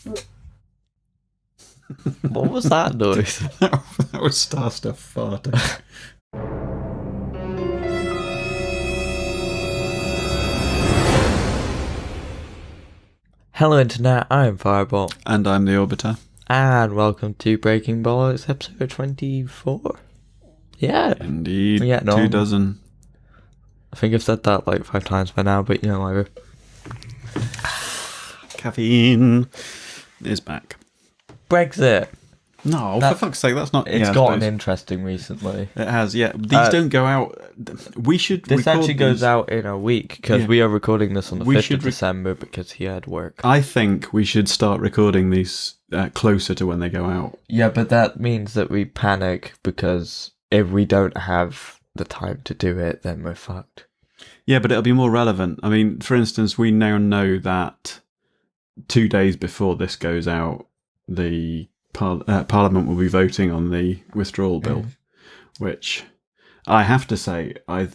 What was that noise? That was Star Stuff farting. Hello Internet, I'm Firebolt. And I'm the Orbiter. And welcome to Breaking Bollocks episode 24. Yeah. Indeed. Yeah, no. 2 dozen. I think I've said that like 5 times by now, but you know, whatever. Caffeine is back. Brexit. No, for fuck's sake, that's not... It's gotten interesting recently. It has, yeah. These don't go out... We should This actually goes out in a week, because we are recording this on the 5th of December because he had work. I think we should start recording these closer to when they go out. Yeah, but that means that we panic, because if we don't have the time to do it, then we're fucked. Yeah, but it'll be more relevant. I mean, for instance, we now know that 2 days before this goes out, the Parliament will be voting on the withdrawal bill, which I have to say, I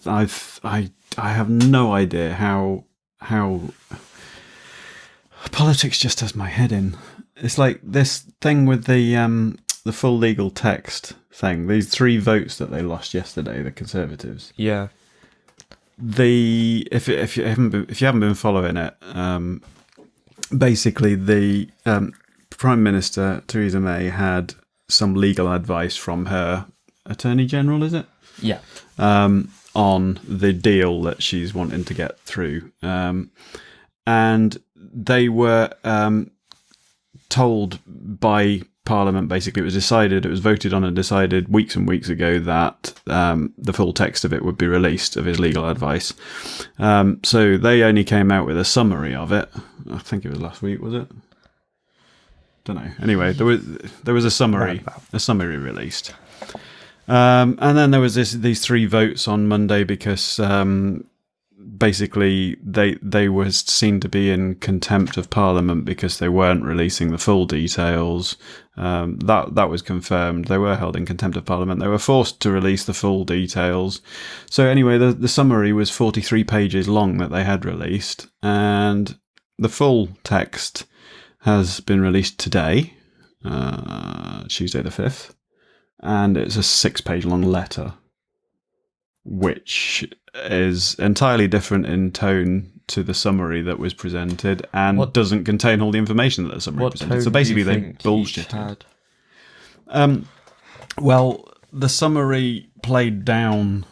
have no idea how politics just has my head in. It's like this thing with the full legal text thing. These 3 votes that they lost yesterday, the Conservatives. Yeah. If you haven't been following it, basically the Prime Minister Theresa May had some legal advice from her Attorney General, is it? Yeah. On the deal that she's wanting to get through, and they were told by Parliament, basically it was voted on and decided weeks and weeks ago that the full text of it would be released, of his legal advice. So they only came out with a summary of it. I think it was last week, was it? Don't know. Anyway, there was a summary released. And then there was these 3 votes on Monday because basically they were seen to be in contempt of Parliament because they weren't releasing the full details. That was confirmed. They were held in contempt of Parliament. They were forced to release the full details. So anyway, the summary was 43 pages long that they had released, and the full text has been released today, Tuesday the 5th, and it's a 6-page long letter, which is entirely different in tone to the summary that was presented, and doesn't contain all the information that the summary presented. So basically they bullshitted. Well, the summary played down...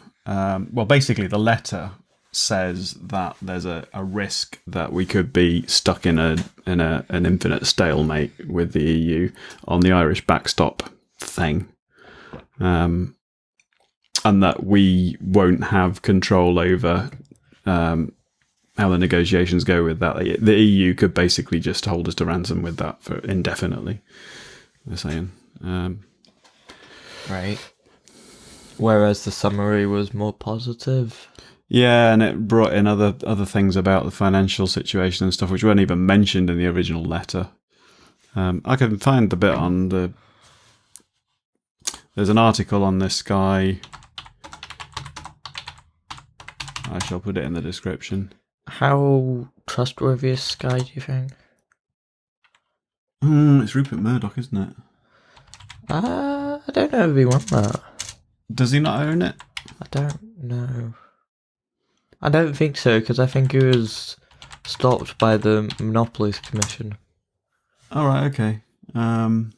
basically the letter says that there's a risk that we could be stuck in an infinite stalemate with the EU on the Irish backstop thing, and that we won't have control over how the negotiations go with that. The EU could basically just hold us to ransom with that for indefinitely, they're saying. Right. Whereas the summary was more positive. Yeah, and it brought in other things about the financial situation and stuff which weren't even mentioned in the original letter. I can find the bit on the... There's an article on this guy. I shall put it in the description. How trustworthy is Sky, do you think? It's Rupert Murdoch, isn't it? I don't know if he won that. Does he not own it? I don't know. I don't think so, because I think it was stopped by the Monopolies Commission. All right, okay. I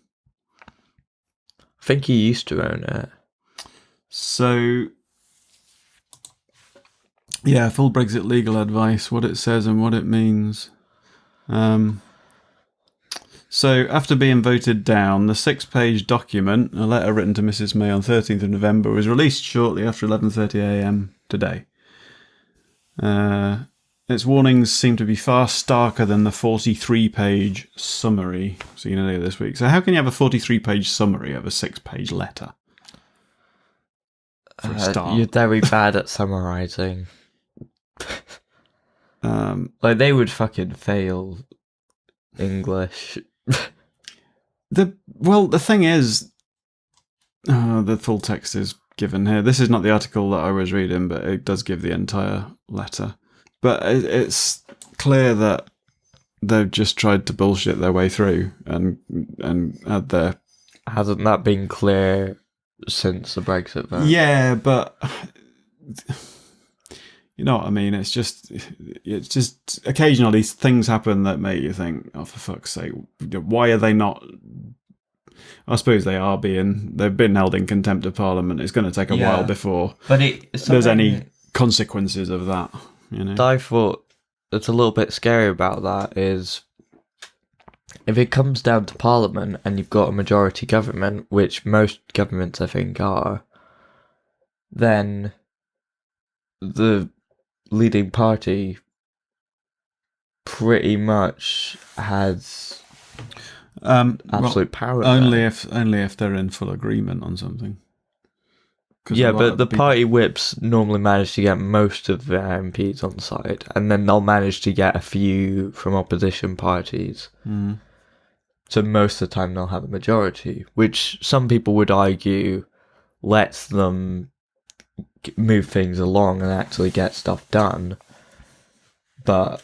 think he used to own it. So, yeah, full Brexit legal advice, what it says and what it means. So, after being voted down, the 6-page document, a letter written to Mrs May on 13th of November, was released shortly after 11:30 a.m. today. Its warnings seem to be far starker than the 43-page summary seen earlier this week. So how can you have a 43-page summary of a 6-page letter? For a start. You're very bad at summarising. Like, they would fucking fail English. The thing is, the full text is given here. This is not the article that I was reading, but it does give the entire letter. But it's clear that they've just tried to bullshit their way through and had their... Hasn't that been clear since the Brexit vote? Yeah, but you know what I mean. It's just occasionally things happen that make you think, oh, for fuck's sake, why are they not? I suppose they've been held in contempt of Parliament. It's going to take a while before there's any consequences of that. You know, I thought that's a little bit scary about that is if it comes down to Parliament and you've got a majority government, which most governments I think are, then the leading party pretty much has absolute power. Only if they're in full agreement on something. Yeah, but the party whips normally manage to get most of their MPs on side, and then they'll manage to get a few from opposition parties. Mm. So most of the time they'll have a majority, which some people would argue lets them move things along and actually get stuff done. But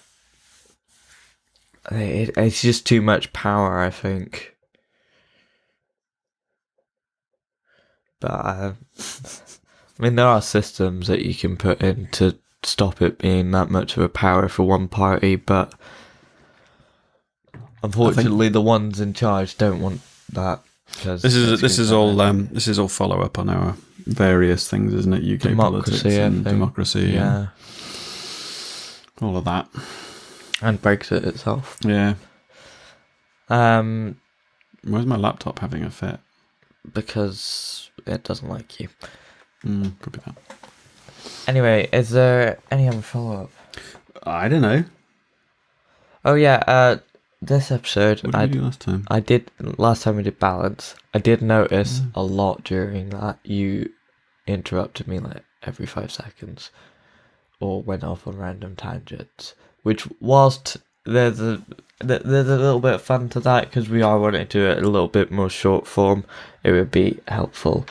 it's just too much power, I think. But I mean, there are systems that you can put in to stop it being that much of a power for one party, but unfortunately, the ones in charge don't want that. This is all follow up on our various things, isn't it? UK politics and democracy, yeah, all of that, and Brexit itself. Yeah. Where's my laptop having a fit? Because it doesn't like you. Could be that. Anyway, is there any other follow up? I don't know. Oh yeah, this episode. What did we do last time? Last time we did balance. I did notice a lot during that you interrupted me like every 5 seconds, or went off on random tangents. Which, whilst there's a little bit of fun to that because we are wanting to do it a little bit more short form, it would be helpful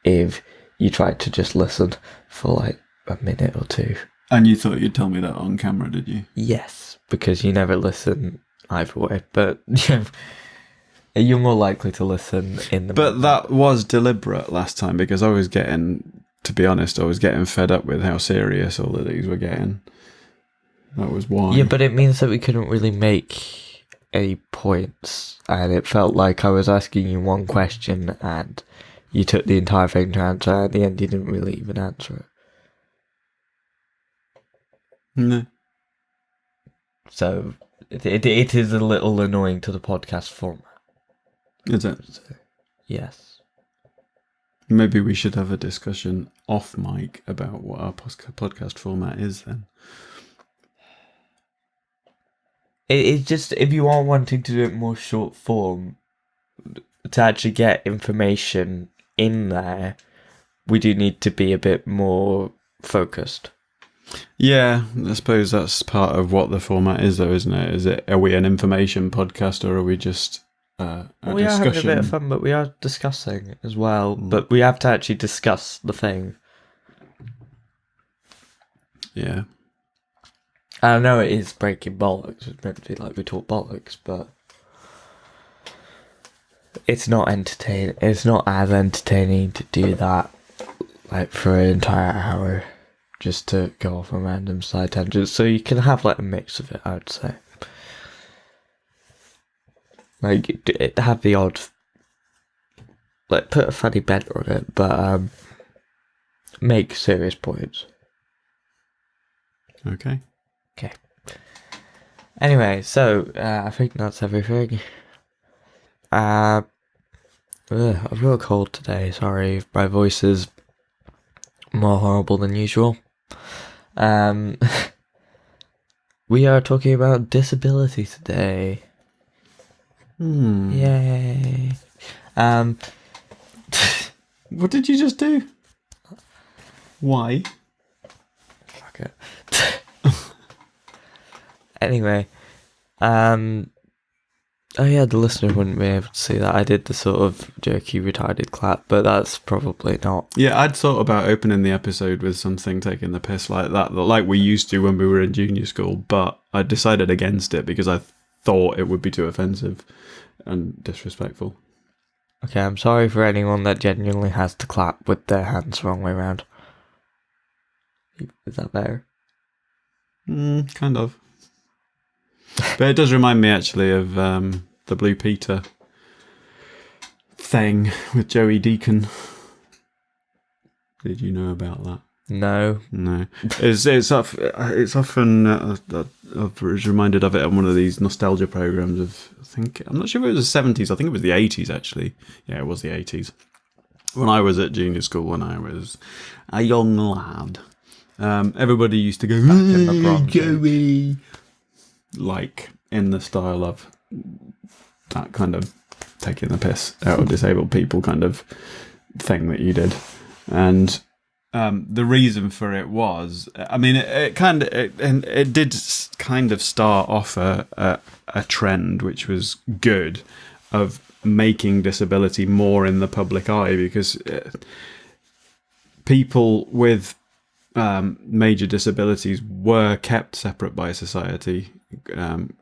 if you tried to just listen for like a minute or two. And you thought you'd tell me that on camera, did you? Yes, because you never listen either way, but you're more likely to listen in the... But that was deliberate last time because I was getting fed up with how serious all of these were getting. That was why. Yeah, but it means that we couldn't really make any points, and it felt like I was asking you one question and you took the entire thing to answer, and at the end you didn't really even answer it. No. So it is a little annoying to the podcast format. Is it? So, yes. Maybe we should have a discussion off mic about what our podcast format is then. It's just, if you are wanting to do it more short form, to actually get information in there, we do need to be a bit more focused. Yeah, I suppose that's part of what the format is, though, isn't it? Are we an information podcast, or are we just a discussion? We are having a bit of fun, but we are discussing as well. But we have to actually discuss the thing. Yeah. I know it is breaking bollocks. It's meant to be like we talk bollocks, but it's not entertaining. It's not as entertaining to do that like for an entire hour, just to go off on random side tangents. So you can have like a mix of it, I would say. Like have the odd, like put a funny bent on it, but make serious points. Okay. Okay. Anyway, so I think that's everything. I've got a cold today. Sorry if my voice is more horrible than usual. We are talking about disability today. Yay. What did you just do? Why? Fuck it. Anyway, oh yeah, the listener wouldn't be able to see that. I did the sort of jerky retarded clap, but that's probably not. Yeah, I'd thought about opening the episode with something taking the piss like that, like we used to when we were in junior school, but I decided against it because I thought it would be too offensive and disrespectful. Okay, I'm sorry for anyone that genuinely has to clap with their hands the wrong way around. Is that better? Kind of. But it does remind me actually of the Blue Peter thing with Joey Deacon. Did you know about that? No. It's often I was reminded of it on one of these nostalgia programs of, I'm not sure if it was the 70s, I think it was the 80s actually. Yeah, it was the 80s. When I was at junior school, when I was a young lad, everybody used to go, Joey, like in the style of that kind of taking the piss out of disabled people kind of thing that you did. And the reason for it was, I mean, it did kind of start off a trend which was good of making disability more in the public eye, because people with major disabilities were kept separate by society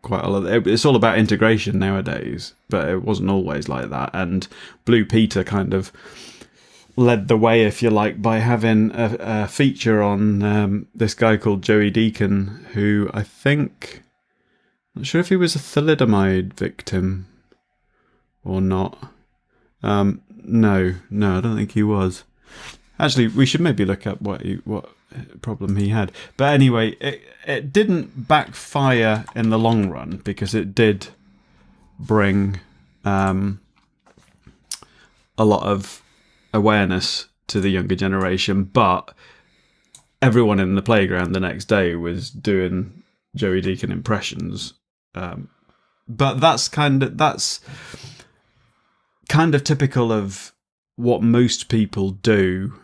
quite a lot. It's all about integration nowadays, but it wasn't always like that. And Blue Peter kind of led the way, if you like, by having a feature on this guy called Joey Deacon, who I think, I'm not sure if he was a thalidomide victim or not. No, I don't think he was. Actually, we should maybe look up what problem he had. But anyway, it didn't backfire in the long run, because it did bring a lot of awareness to the younger generation, but everyone in the playground the next day was doing Joey Deacon impressions. But that's kind of typical of what most people do,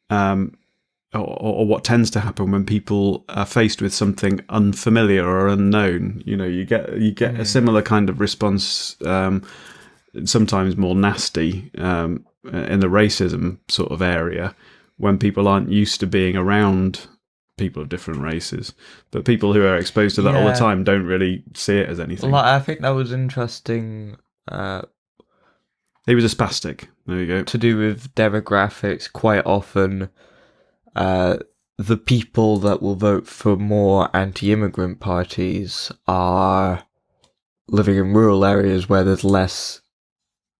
or what tends to happen when people are faced with something unfamiliar or unknown. You know, you get a similar kind of response, sometimes more nasty, in the racism sort of area, when people aren't used to being around people of different races. But people who are exposed to that all the time don't really see it as anything. Well, I think that was interesting. He was a spastic. There you go. To do with demographics, quite often the people that will vote for more anti-immigrant parties are living in rural areas where there's less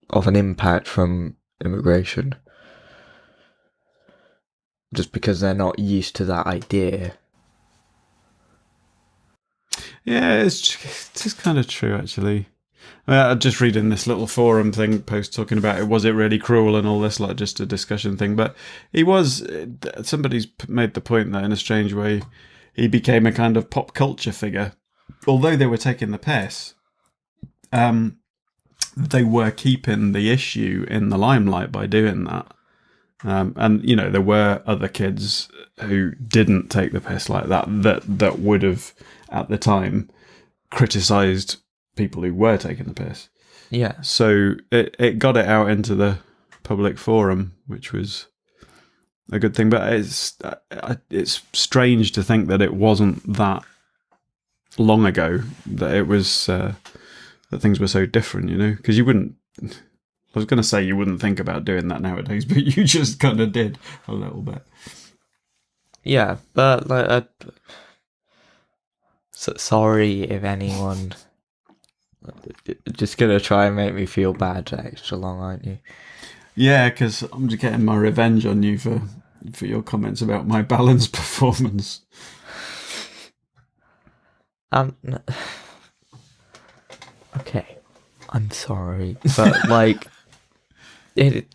of an impact from immigration, just because they're not used to that idea. Yeah, it's just kind of true, actually. I'm just reading this little forum thing post talking about it. Was it really cruel and all this, like just a discussion thing? But somebody's made the point that in a strange way, he became a kind of pop culture figure. Although they were taking the piss, they were keeping the issue in the limelight by doing that. And, you know, there were other kids who didn't take the piss like that would have, at the time, criticised people who were taking the piss. Yeah. So it got it out into the public forum, which was a good thing. But it's strange to think that it wasn't that long ago that it was that things were so different, you know? Because you wouldn't. I was going to say you wouldn't think about doing that nowadays, but you just kind of did a little bit. Yeah, but like, sorry if anyone. Just gonna try and make me feel bad extra long, aren't you? Yeah, because I'm just getting my revenge on you for your comments about my balance performance. Okay, I'm sorry, but like, it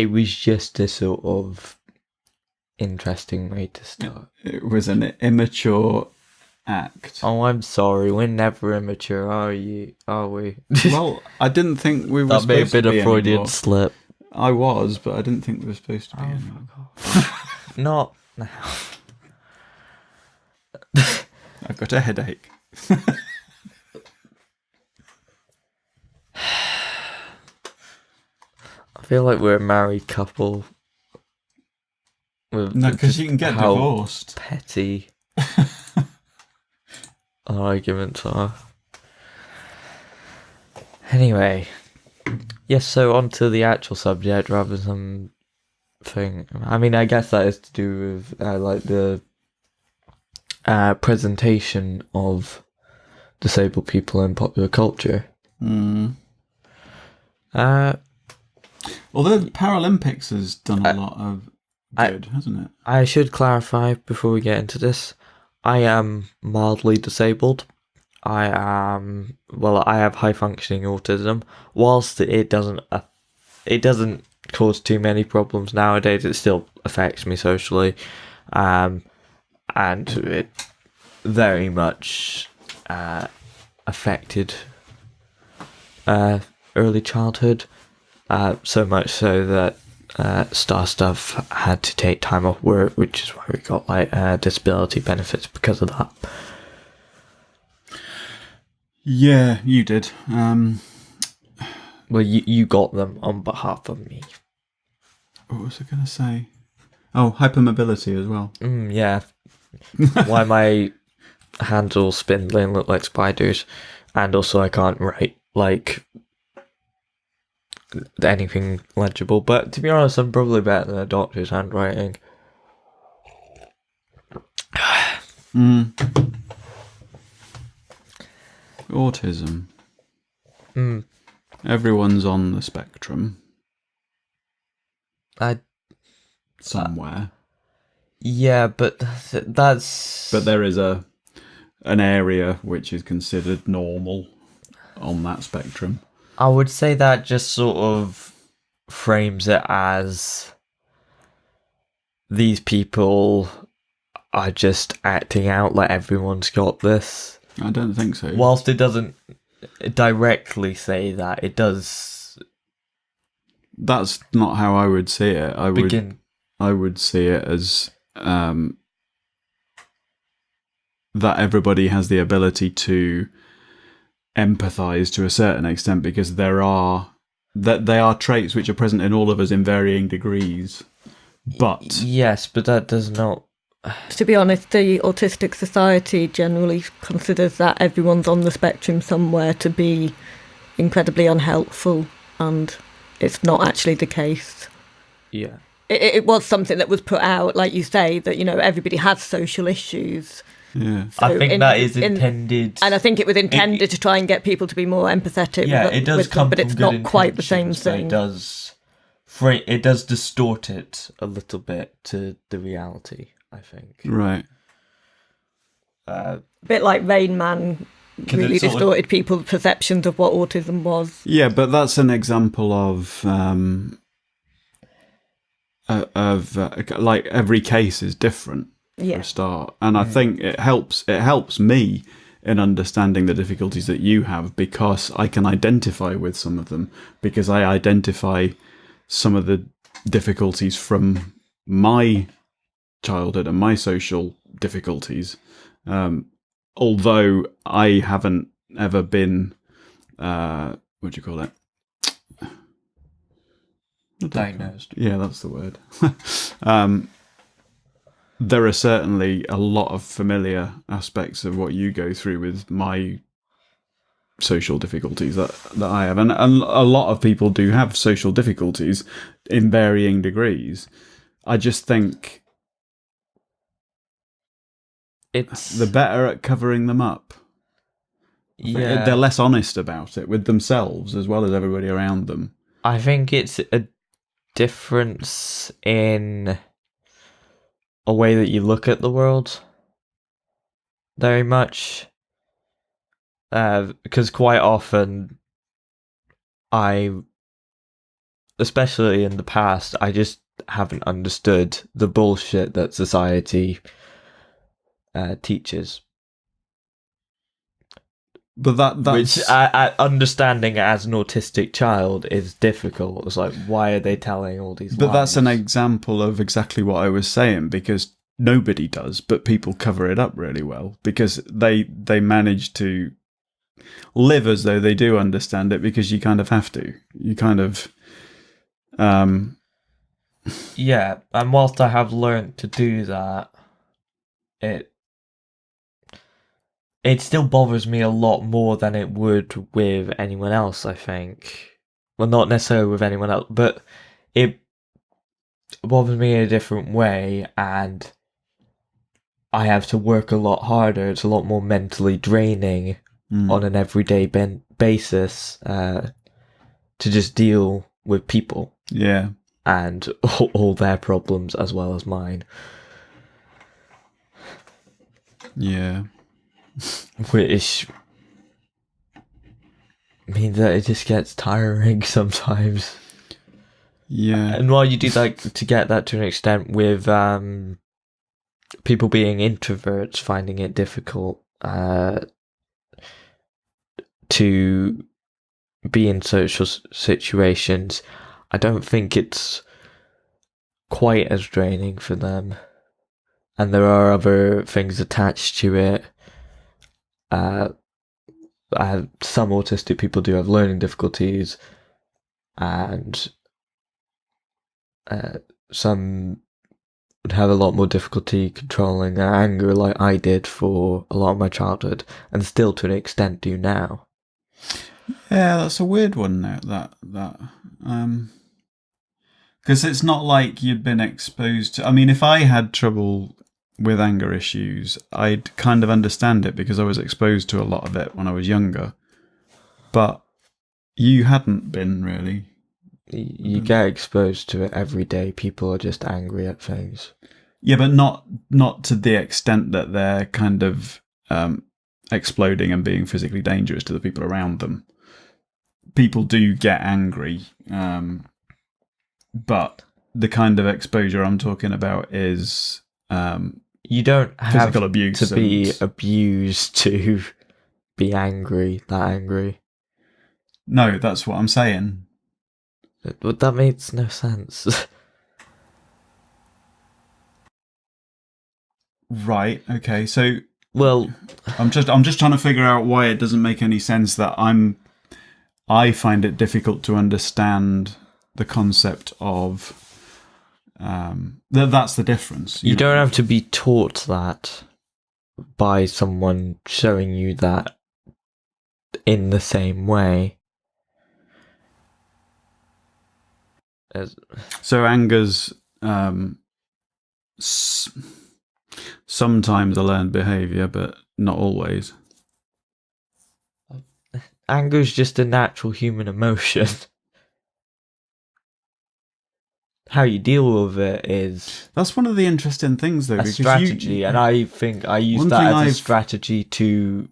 was just a sort of interesting way to start. It was an immature act. Oh, I'm sorry. We're never immature, are we? Well, I didn't think we were that supposed may have been to be a Freudian anymore. slip. I was, but I didn't think we were supposed to be anymore. Not now. I've got a headache. I feel like we're a married couple. No, because you can get divorced. Petty. our arguments are. Anyway, yes. So on to the actual subject rather than something. I mean, I guess that is to do with like the presentation of disabled people in popular culture. Although the Paralympics has done a lot of good, hasn't it? I should clarify before we get into this. I am mildly disabled. I have high functioning autism. Whilst it doesn't cause too many problems nowadays, it still affects me socially, and it very much affected early childhood. So much so that Star Stuff had to take time off work, which is why we got like disability benefits because of that. Yeah, you did. Well, you got them on behalf of me. What was I going to say? Oh, hypermobility as well. Yeah. Why my hands all spindly and look like spiders, and also I can't write like anything legible. But to be honest, I'm probably better than a doctor's handwriting. Autism. Everyone's on the spectrum. Somewhere. Yeah, but that's... But there is an area which is considered normal on that spectrum. I would say that just sort of frames it as these people are just acting out like everyone's got this. I don't think so. Whilst it doesn't directly say that, it does... That's not how I would see it. I would see it as that everybody has the ability to empathise to a certain extent, because they are traits which are present in all of us in varying degrees. But yes, but that does not... To be honest, the Autistic Society generally considers that everyone's on the spectrum somewhere to be incredibly unhelpful, and it's not actually the case. Yeah. It was something that was put out, like you say, that, you know, everybody has social issues. yeah, So I think that is intended... and I think it was intended to try and get people to be more empathetic. Yeah, it does come but from it's good not quite the same intentions, thing. It does distort it a little bit to the reality, I think. right. A bit like Rain Man really distorted people's perceptions of what autism was. Yeah, but that's an example of like every case is different for a start, and I think it helps me in understanding the difficulties that you have, because I can identify with some of them, because I identify some of the difficulties from my childhood and my social difficulties, although I haven't ever been what do you call it, Diagnosed. yeah, that's the word. There are certainly a lot of familiar aspects of what you go through with my social difficulties that I have, and a lot of people do have social difficulties in varying degrees. I just think they're better at covering them up. Yeah, They're less honest about it with themselves as well as everybody around them. I think it's a difference in a way that you look at the world very much, because quite often especially in the past, I just haven't understood the bullshit that society teaches. But that's... Which understanding as an autistic child is difficult. It's like, why are they telling all these lies? That's an example of exactly what I was saying, because nobody does, but people cover it up really well, because they manage to live as though they do understand it, because you kind of have to. You kind of... Yeah, and whilst I have learnt to do that, it still bothers me a lot more than it would with anyone else, I think. Well, not necessarily with anyone else, but it bothers me in a different way, and I have to work a lot harder. It's a lot more mentally draining on an everyday basis to just deal with people. Yeah. And all their problems as well as mine. Yeah. Which means that it just gets tiring sometimes. Yeah. And while you do that, to get that to an extent with people being introverts, finding it difficult to be in social situations, I don't think it's quite as draining for them. And there are other things attached to it. Some autistic people do have learning difficulties, and some would have a lot more difficulty controlling their anger, like I did for a lot of my childhood, and still to an extent do now. Yeah, that's a weird one now, because it's not like you'd been exposed to... I mean, if I had trouble with anger issues, I'd kind of understand it because I was exposed to a lot of it when I was younger. But you hadn't been, really. You get exposed to it every day. People are just angry at things. Yeah, but not to the extent that they're kind of exploding and being physically dangerous to the people around them. People do get angry, but the kind of exposure I'm talking about is you don't have physical abuse to be abused to be angry, that angry. No, that's what I'm saying. But that makes no sense. Right, okay, so... Well, I'm just trying to figure out why it doesn't make any sense that I find it difficult to understand the concept of that's the difference. You don't have to be taught that by someone showing you that in the same way. So anger's sometimes a learned behaviour, but not always. Anger is just a natural human emotion. How you deal with it is... That's one of the interesting things, though. A strategy, and I think I use that as a strategy to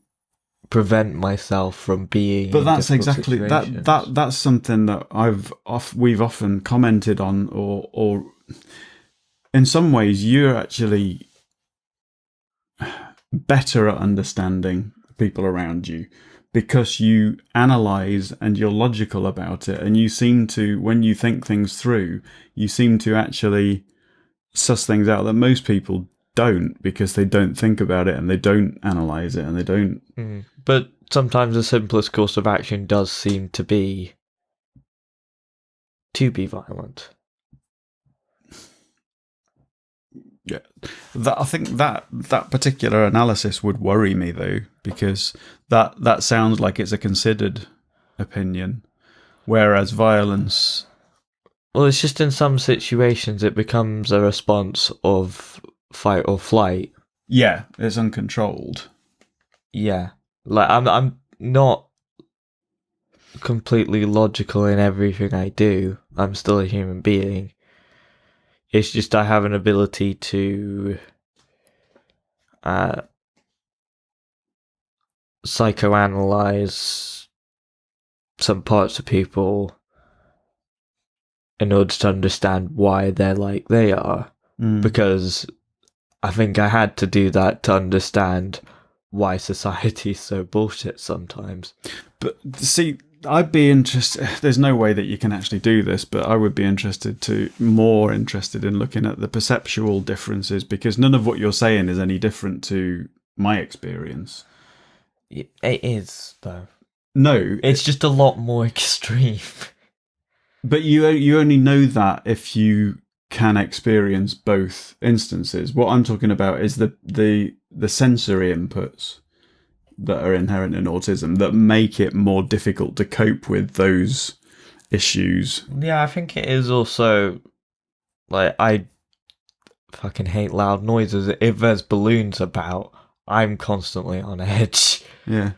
prevent myself from being... But that's exactly... That's something that we've often commented on, or in some ways you're actually better at understanding people around you because you analyse and you're logical about it, and you seem to, when you think things through, you seem to actually suss things out that most people don't, because they don't think about it and they don't analyse it and they don't... But sometimes the simplest course of action does seem to be violent. Yeah, I think that particular analysis would worry me, though, because that sounds like it's a considered opinion, whereas violence... Well, it's just in some situations it becomes a response of fight or flight. Yeah, it's uncontrolled. Yeah, like I'm not completely logical in everything I do. I'm still a human being. It's just I have an ability to psychoanalyze some parts of people in order to understand why they're like they are. Because I think I had to do that to understand why society is so bullshit sometimes. But see, I'd be interested... There's no way that you can actually do this, but I would be more interested in looking at the perceptual differences, because none of what you're saying is any different to my experience. It is, though. No. It's just a lot more extreme. But you only know that if you can experience both instances. What I'm talking about is the sensory inputs. that are inherent in autism that make it more difficult to cope with those issues. Yeah, I think it is also, like, I fucking hate loud noises. If there's balloons about, I'm constantly on edge. Yeah.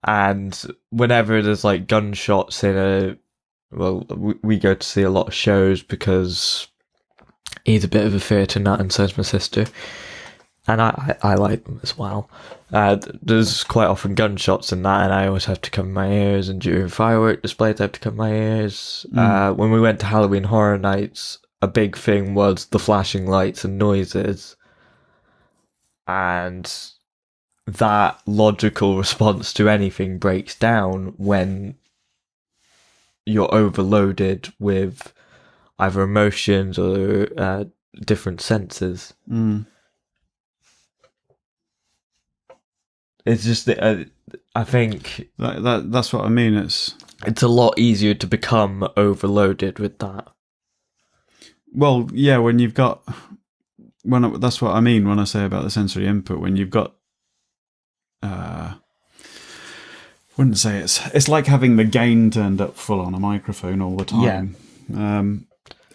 And whenever there's, like, gunshots in a... Well, we go to see a lot of shows because he's a bit of a theatre nut and so's my sister. And I like them as well. There's quite often gunshots in that, and I always have to cover my ears. And during firework displays, I have to cover my ears. When we went to Halloween Horror Nights, a big thing was the flashing lights and noises. And that logical response to anything breaks down when you're overloaded with either emotions or different senses. It's just that I think that's what I mean. It's a lot easier to become overloaded with that. Well, yeah, when you've got that's what I mean when I say about the sensory input. When you've got, wouldn't say it's like having the gain turned up full on a microphone all the time. Yeah.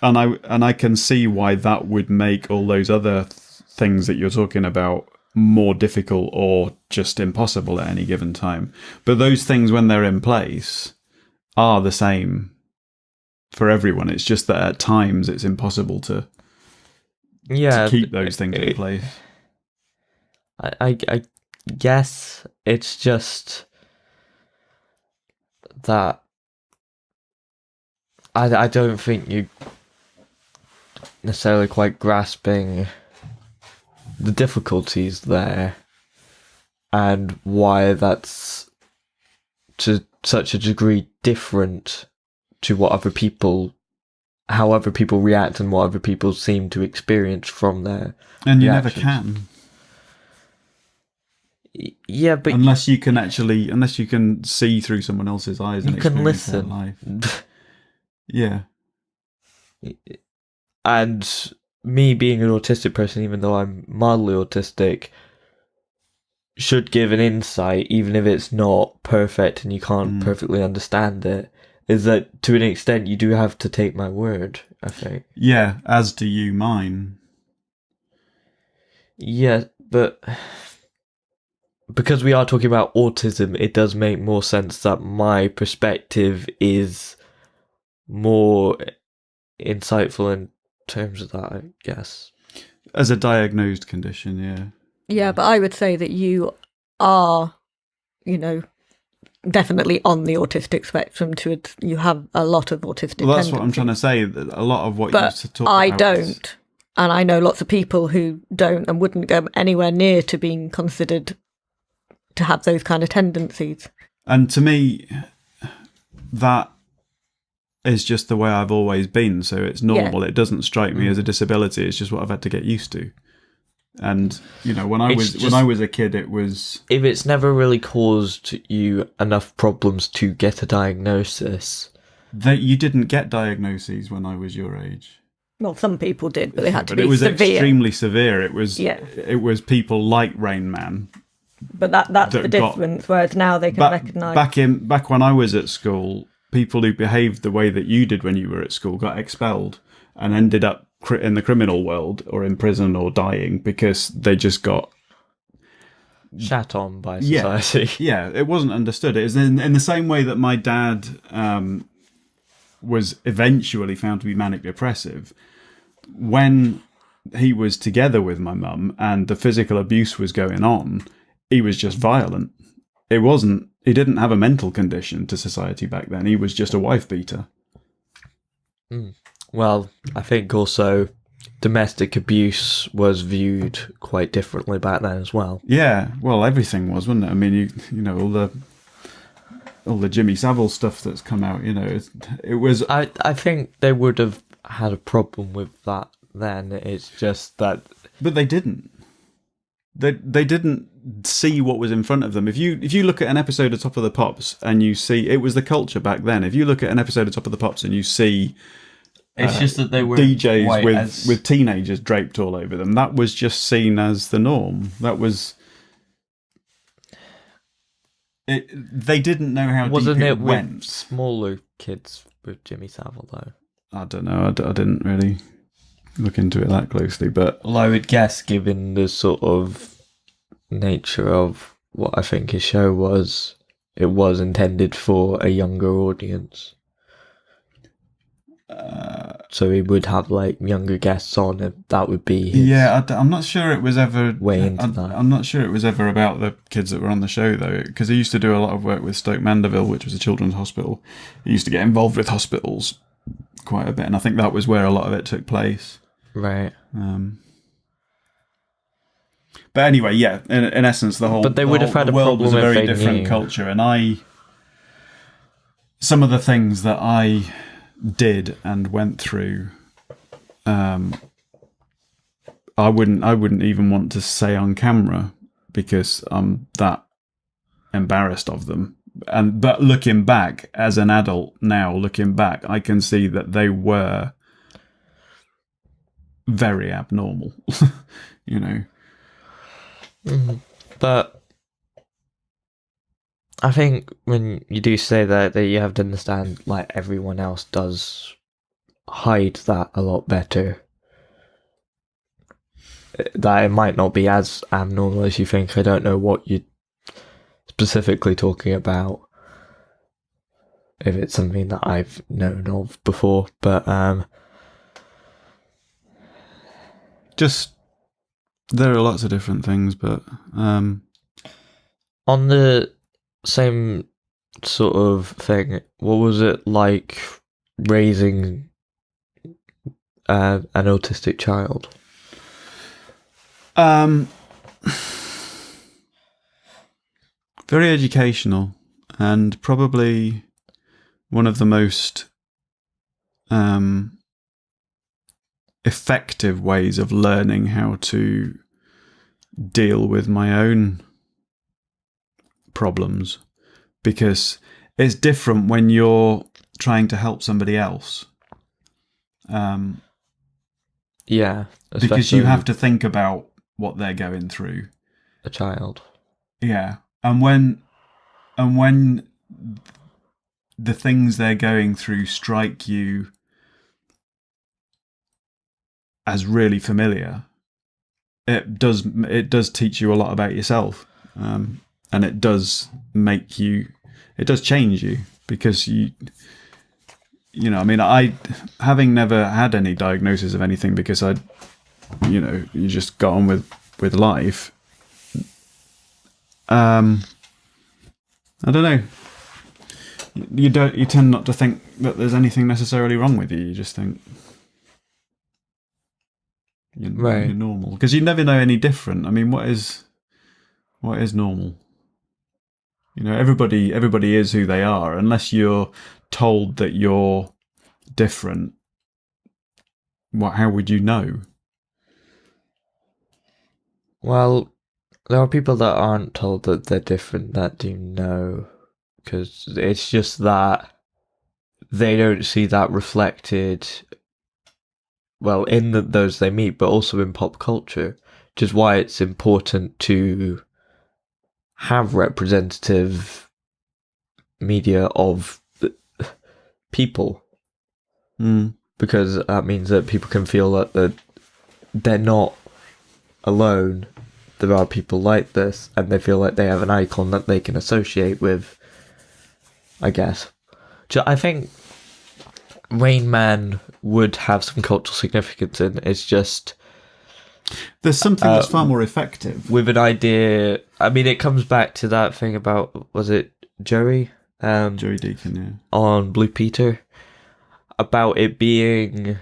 And I can see why that would make all those other things that you're talking about more difficult or just impossible at any given time. But those things, when they're in place, are the same for everyone. It's just that at times it's impossible to keep those things in place. I guess it's just that I don't think you necessarily quite grasping the difficulties there and why that's to such a degree different to what other people, how other people react and what other people seem to experience from their and you reactions. Never can. Yeah, but unless you can see through someone else's eyes, you and can listen. Life. Yeah. And me being an autistic person, even though I'm mildly autistic, should give an insight, even if it's not perfect and you can't perfectly understand it, is that to an extent you do have to take my word, I think. Yeah, as do you mine. Yeah, but because we are talking about autism, it does make more sense that my perspective is more insightful in terms of that, I guess. As a diagnosed condition, yeah. Yeah, but I would say that you are, definitely on the autistic spectrum. You have a lot of autistic. Well, that's what I'm trying to say. That a lot of what you used to talk I about. don't, and I know lots of people who don't and wouldn't go anywhere near to being considered to have those kind of tendencies. And to me, that is just the way I've always been. So it's normal. Yeah. It doesn't strike me as a disability. It's just what I've had to get used to. And when I was a kid, it was, if it's never really caused you enough problems to get a diagnosis. That you didn't get diagnoses when I was your age. Well, some people did, but they had to be severe. But it was extremely severe. It was people like Rain Man. But that's the difference. Whereas now they can recognise. Back when I was at school, people who behaved the way that you did when you were at school got expelled and ended up in the criminal world or in prison or dying because they just got shat on by society. Yeah, it wasn't understood. It was in the same way that my dad was eventually found to be manic depressive. When he was together with my mum and the physical abuse was going on, he was just violent. He didn't have a mental condition to society back then. He was just a wife beater. Well, I think also domestic abuse was viewed quite differently back then as well. Yeah, well, everything was, wasn't it? I mean, all the Jimmy Savile stuff that's come out. It was. I think they would have had a problem with that then. It's just that, but they didn't. They didn't see what was in front of them. If you look at an episode of Top of the Pops and you see, it was the culture back then. If you look at an episode of Top of the Pops and you see. It's just that they were DJs with teenagers draped all over them. That was just seen as the norm. That was... they didn't know how Wasn't deep it it went. with smaller kids with Jimmy Savile though? I don't know. I didn't really look into it that closely, but Well, I would guess, given the sort of nature of what I think his show was, it was intended for a younger audience. So he would have like younger guests on, and that would be his. yeah, I'm not sure it was ever way into that. I'm not sure it was ever about the kids that were on the show though, because he used to do a lot of work with Stoke Mandeville, which was a children's hospital. He used to get involved with hospitals quite a bit, and I think that was where a lot of it took place. Right. But anyway, yeah, in essence, the whole But they would have had the a world was a problem if very they different knew. culture, and some of the things that I did and went through, I wouldn't even want to say on camera because I'm that embarrassed of them. But looking back as an adult now, looking back, I can see that they were very abnormal, you know. But I think when you do say that you have to understand, like, everyone else does hide that a lot better. That it might not be as abnormal as you think. I don't know what you're specifically talking about, if it's something that I've known of before, but Just there are lots of different things, but on the same sort of thing, what was it like raising an autistic child? Very educational, and probably one of the most effective ways of learning how to deal with my own problems, because it's different when you're trying to help somebody else. Yeah, Because you have to think about what they're going through. a child. Yeah, and when the things they're going through strike you as really familiar, it does teach you a lot about yourself, and it does change you, because you know, I mean, I, having never had any diagnosis of anything, because you just got on with life. I don't know. You tend not to think that there's anything necessarily wrong with you. You just think you're normal, because you never know any different. I mean, what is normal? You know, everybody is who they are, unless you're told that you're different. How would you know? Well, there are people that aren't told that they're different that do know, because it's just that they don't see that reflected, well, in those they meet, but also in pop culture, which is why it's important to have representative media of people, because that means that people can feel that they're not alone. There are people like this, and they feel like they have an icon that they can associate with, I guess. I think Rain Man would have some cultural significance in. It's just there's something that's far more effective with an idea. I mean, it comes back to that thing about, was it Joey? Joey Deacon, yeah, on Blue Peter, about it being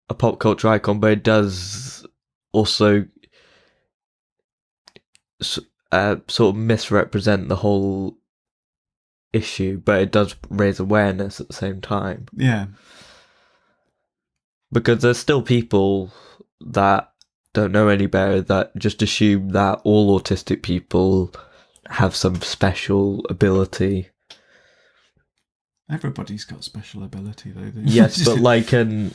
a pop culture icon, but it does also sort of misrepresent the whole issue, but it does raise awareness at the same time. Yeah. Because there's still people that don't know any better, that just assume that all autistic people have some special ability. Everybody's got special ability, though. Yes, but like a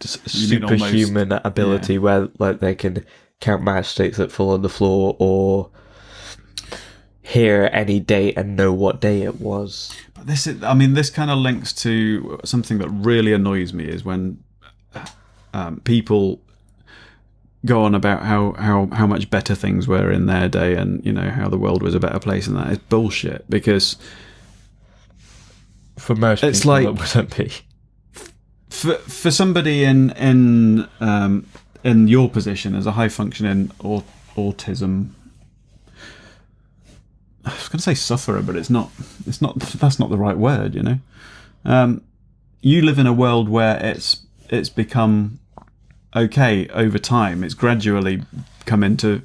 superhuman ability, where like they can count matchsticks that fall on the floor, or hear any date and know what day it was. But this kind of links to something that really annoys me is when people go on about how much better things were in their day, and how the world was a better place, and that is bullshit. Because for most it's people, like, it wouldn't be. For somebody in your position as a high functioning autism, I was going to say sufferer, but it's not. That's not the right word. You live in a world where it's become okay over time. It's gradually come into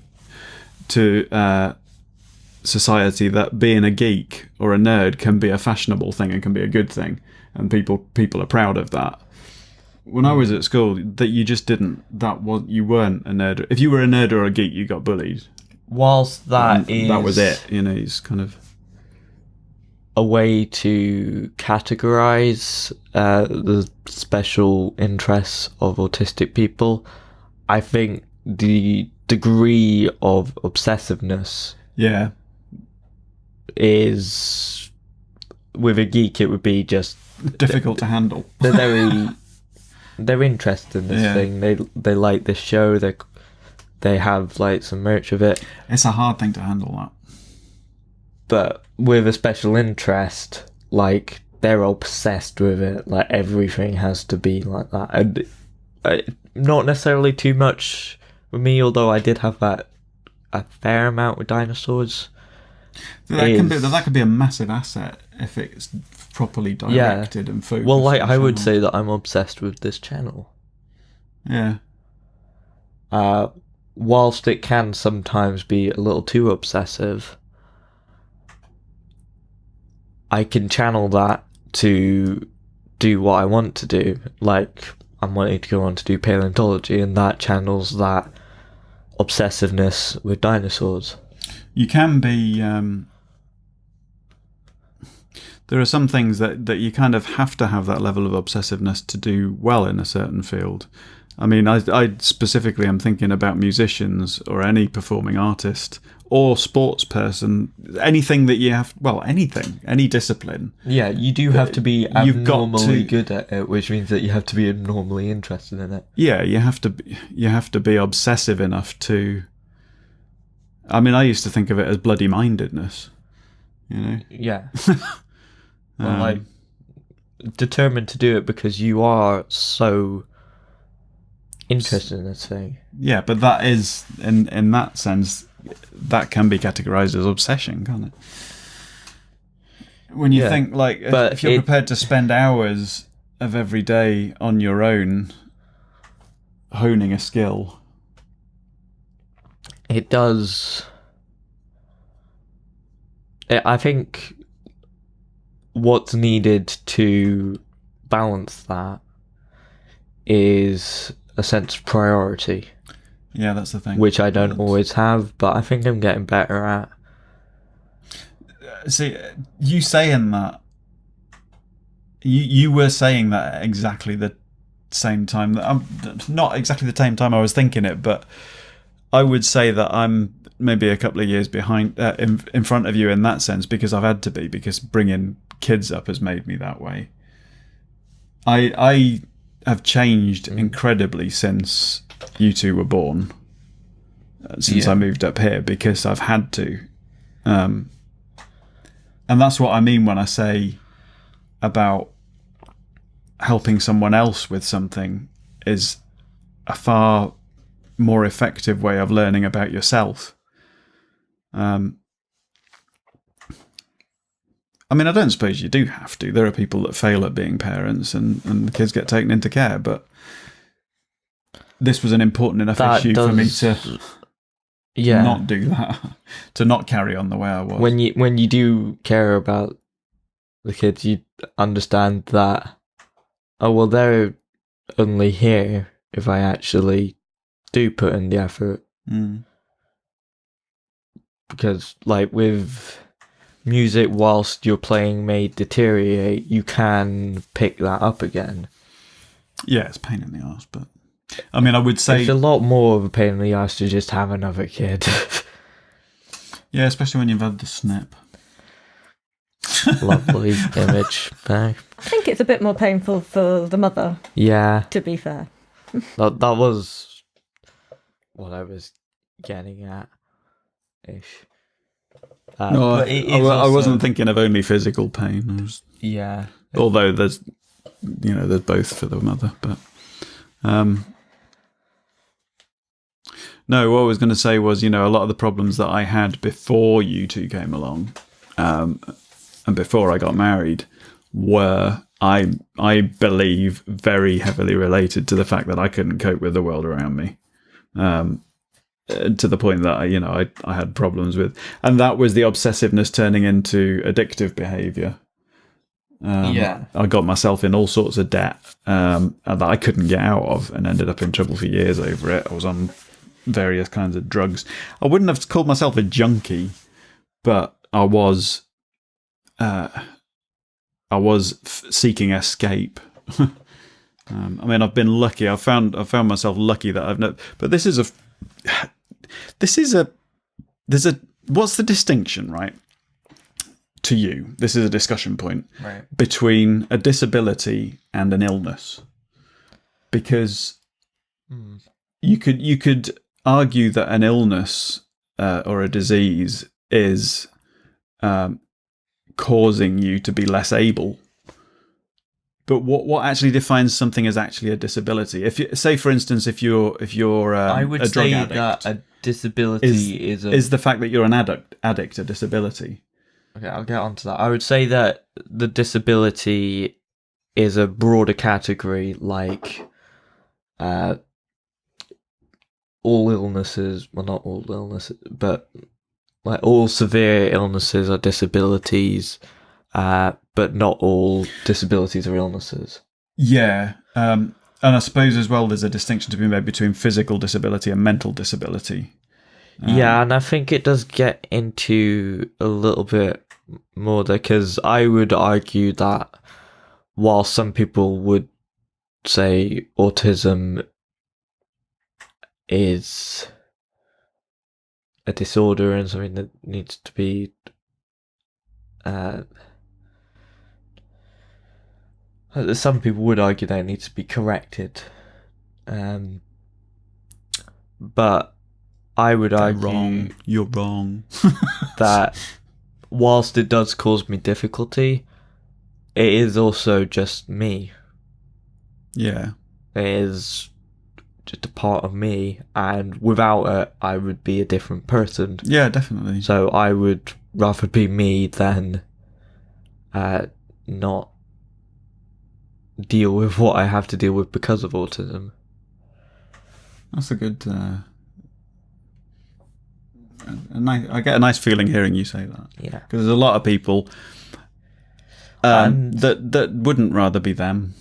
society that being a geek or a nerd can be a fashionable thing and can be a good thing, and people are proud of that. When I was at school, that you just didn't. You weren't a nerd. If you were a nerd or a geek, you got bullied. Whilst that was it. It's kind of a way to categorize the special interests of autistic people, I think the degree of obsessiveness is, with a geek, it would be just difficult to handle. They're interested in this thing. They like this show. They have like some merch of it. It's a hard thing to handle, that. But with a special interest, like, they're obsessed with it. Like, everything has to be like that. And not necessarily too much with me, although I did have that a fair amount with dinosaurs. That could be a massive asset if it's properly directed and focused. Well, like, I would say that I'm obsessed with this channel. Yeah. Whilst it can sometimes be a little too obsessive, I can channel that to do what I want to do. Like, I'm wanting to go on to do paleontology, and that channels that obsessiveness with dinosaurs. You can be... there are some things that you kind of have to have that level of obsessiveness to do well in a certain field. I mean, I specifically am thinking about musicians or any performing artist or sports person, anything that you have, anything, any discipline. Yeah, you do have to be abnormally good at it, which means that you have to be abnormally interested in it. Yeah, you have to be obsessive enough to... I mean, I used to think of it as bloody mindedness, Yeah. Well, like, determined to do it because you are so interested in this thing. Yeah, but that is, in that sense, that can be categorized as obsession, can't it? When you think, like, if you're prepared to spend hours of every day on your own honing a skill, it does. I think what's needed to balance that is a sense of priority. Yeah, that's the thing. Which I don't always have, but I think I'm getting better at. See, you saying that, you were saying that at exactly the same time. Not exactly the same time I was thinking it, but I would say that I'm maybe a couple of years behind, in front of you in that sense, because I've had to be, because bringing kids up has made me that way. I have changed incredibly since you two were born, since I moved up here, because I've had to. And that's what I mean when I say about helping someone else with something is a far more effective way of learning about yourself. I mean, I don't suppose you do have to. There are people that fail at being parents and the kids get taken into care, but this was an important enough issue for me to not do that, to not carry on the way I was. When you do care about the kids, you understand that, oh, well, they're only here if I actually do put in the effort. Because, like, with music, whilst your playing may deteriorate, you can pick that up again. Yeah, it's a pain in the arse, but I mean, I would say it's a lot more of a pain in the arse to just have another kid. Yeah, especially when you've had the snip. Lovely image there. I think it's a bit more painful for the mother, Yeah, to be fair. that was what I was getting at, ish. No, but it is I also- wasn't thinking of only physical pain. Yeah. Although there's both for the mother, but no. What I was going to say was, a lot of the problems that I had before you two came along, and before I got married, were I believe very heavily related to the fact that I couldn't cope with the world around me. To the point that I had problems with, and that was the obsessiveness turning into addictive behaviour. I got myself in all sorts of debt that I couldn't get out of, and ended up in trouble for years over it. I was on various kinds of drugs. I wouldn't have called myself a junkie, but I was seeking escape. I've been lucky. I found myself lucky that I've not. But there's a. What's the distinction, right? To you, this is a discussion point, Right. between a disability and an illness, because you could argue that an illness or a disease is causing you to be less able. But what actually defines something as actually a disability? If you say, for instance, if you're I would a drug say addict, that a disability is the fact that you're an addict a disability? Okay, I'll get onto that. I would say that the disability is a broader category, like all illnesses. Well, not all illnesses, but like all severe illnesses are disabilities, but not all disabilities are illnesses. Yeah, and I suppose as well there's a distinction to be made between physical disability and mental disability. Yeah, and I think it does get into a little bit more there, because I would argue that while some people would say autism is a disorder and something that needs to be some people would argue that it needs to be corrected, but I would argue You're wrong. that whilst it does cause me difficulty, it is also just me. Yeah. It is just a part of me, and without it, I would be a different person. Yeah, definitely. So I would rather be me than not deal with what I have to deal with because of autism. That's a good. I get a nice feeling hearing you say that. Yeah. Because there's a lot of people that wouldn't rather be them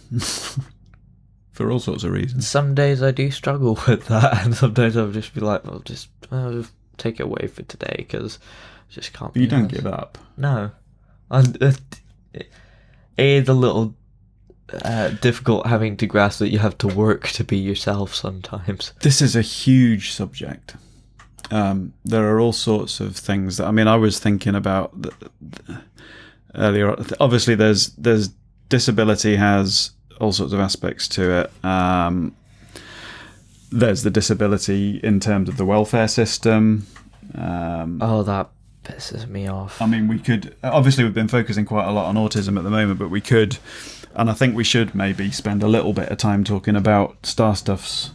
for all sorts of reasons. Some days I do struggle with that, and some days I'll just be like, well, just take it away for today, because I just can't. But you be don't honest. give up. No. It is a little difficult having to grasp that you have to work to be yourself sometimes. This is a huge subject. There are all sorts of things that I was thinking about earlier. Obviously, there's disability has all sorts of aspects to it. There's the disability in terms of the welfare system. That pisses me off. We could obviously we've been focusing quite a lot on autism at the moment, but we could, and I think we should maybe spend a little bit of time talking about Star Stuff's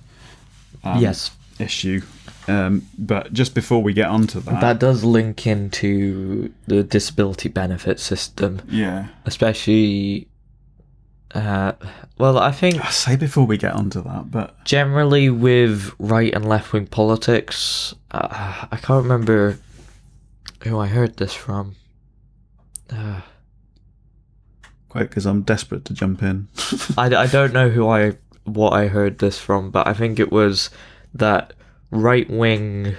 issue. But just before we get onto that does link into the disability benefit system. Yeah. Especially, I think... I say before we get onto that, but... Generally with right and left wing politics, I can't remember who I heard this from. Quite, because I'm desperate to jump in. I don't know what I heard this from, but I think it was that right-wing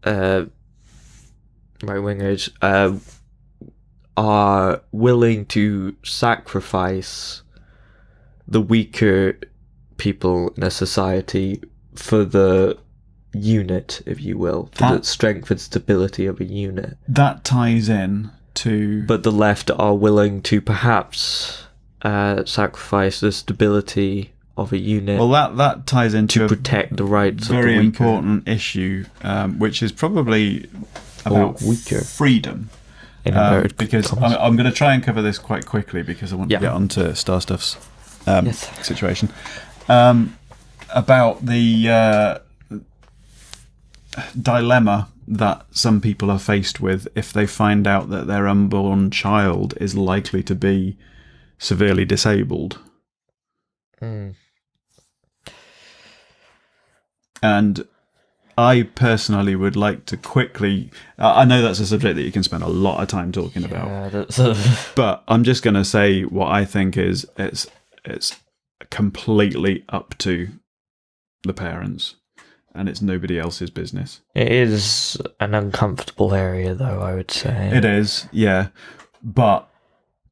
right-wingers are willing to sacrifice the weaker people in a society for the unit, if you will, for the strength and stability of a unit. That ties in to... But the left are willing to perhaps sacrifice the stability of a unit. Well, that ties into to protect the rights of the very weaker. important issue, which is probably about weaker freedom. Because I'm going to try and cover this quite quickly because I want to get onto Star Stuff's situation. About the dilemma that some people are faced with if they find out that their unborn child is likely to be severely disabled. And I personally would like to quickly... I know that's a subject that you can spend a lot of time talking about. But I'm just going to say what I think is it's completely up to the parents. And it's nobody else's business. It is an uncomfortable area, though, I would say. It is, yeah. But...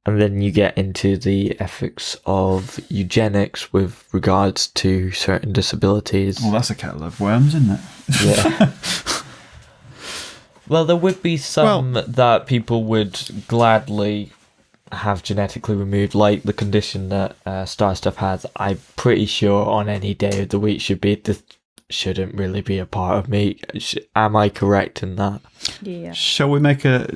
And then you get into the ethics of eugenics with regards to certain disabilities. Well, that's a kettle of worms, isn't it? Yeah. Well, there would be some that people would gladly have genetically removed, like the condition that Star Stuff has. I'm pretty sure on any day of the week this shouldn't really be a part of me. Am I correct in that? Yeah. Shall we make a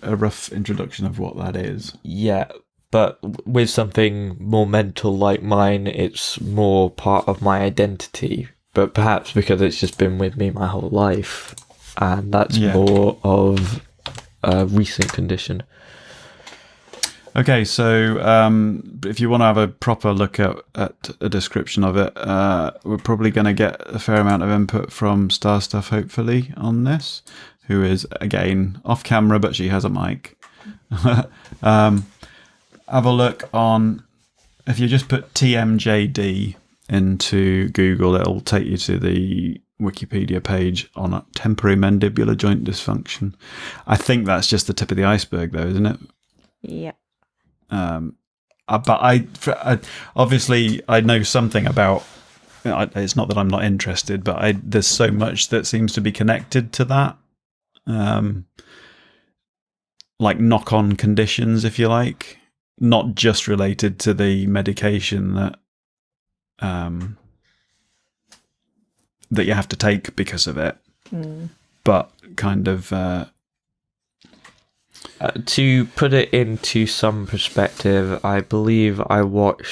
rough introduction of what that is? Yeah, but with something more mental like mine, it's more part of my identity. But perhaps because it's just been with me my whole life, and that's more of a recent condition. Okay, so if you want to have a proper look at a description of it, we're probably going to get a fair amount of input from Star Stuff, hopefully, on this, who is, again, off camera, but she has a mic. Have a look on, if you just put TMJD into Google, it'll take you to the Wikipedia page on a temporary mandibular joint dysfunction. I think that's just the tip of the iceberg, though, isn't it? Yeah. But I obviously I know something about. It's not that I'm not interested, but there's so much that seems to be connected to that, like knock-on conditions, if you like, not just related to the medication that that you have to take because of it, but kind of. To put it into some perspective, I believe I think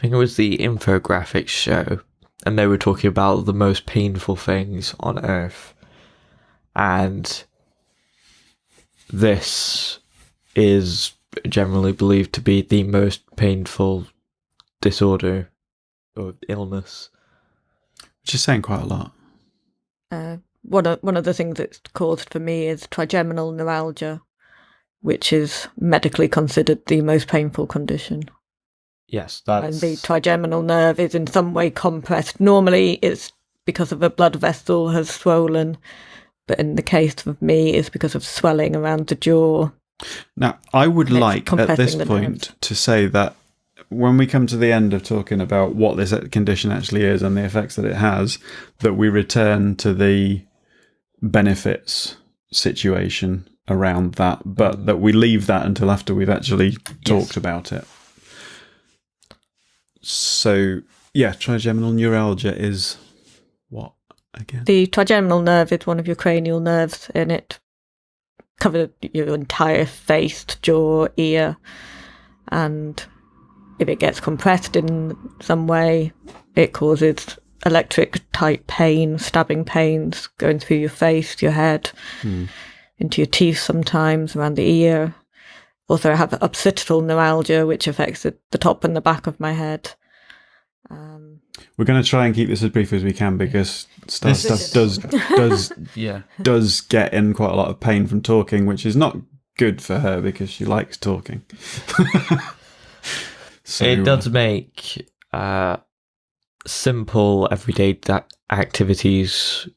it was the infographics show, and they were talking about the most painful things on Earth. And this is generally believed to be the most painful disorder or illness. Which is saying quite a lot. One of the things it's caused for me is trigeminal neuralgia, which is medically considered the most painful condition. Yes, that's... And the trigeminal nerve is in some way compressed. Normally it's because of a blood vessel has swollen, but in the case of me it's because of swelling around the jaw. Now, I would like at this point to say that when we come to the end of talking about what this condition actually is and the effects that it has, that we return to the benefits situation around that, but that we leave that until after we've actually talked about it. So, yeah, trigeminal neuralgia is what again? The trigeminal nerve is one of your cranial nerves, and it covers your entire face, jaw, ear, and if it gets compressed in some way, it causes electric type pain, stabbing pains going through your face, your head, into your teeth sometimes, around the ear. Also, I have occipital neuralgia, which affects the top and the back of my head. We're going to try and keep this as brief as we can because Star Stuff does get in quite a lot of pain from talking, which is not good for her because she likes talking. So, it does make simple everyday activities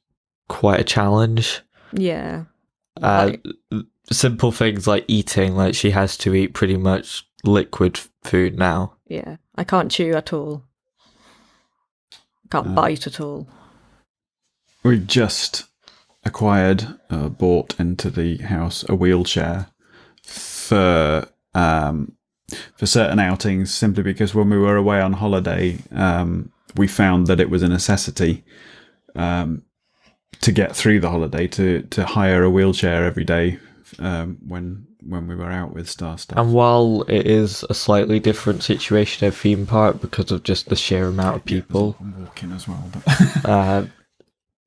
quite a challenge. Yeah. Simple things like eating, like she has to eat pretty much liquid food now. Yeah, I can't chew at all. Can't bite at all. we just bought into the house a wheelchair for certain outings, simply because when we were away on holiday, we found that it was a necessity to get through the holiday to hire a wheelchair every day when we were out with Star Stuff. And while it is a slightly different situation at a theme park because of just the sheer amount of people, walking as well, but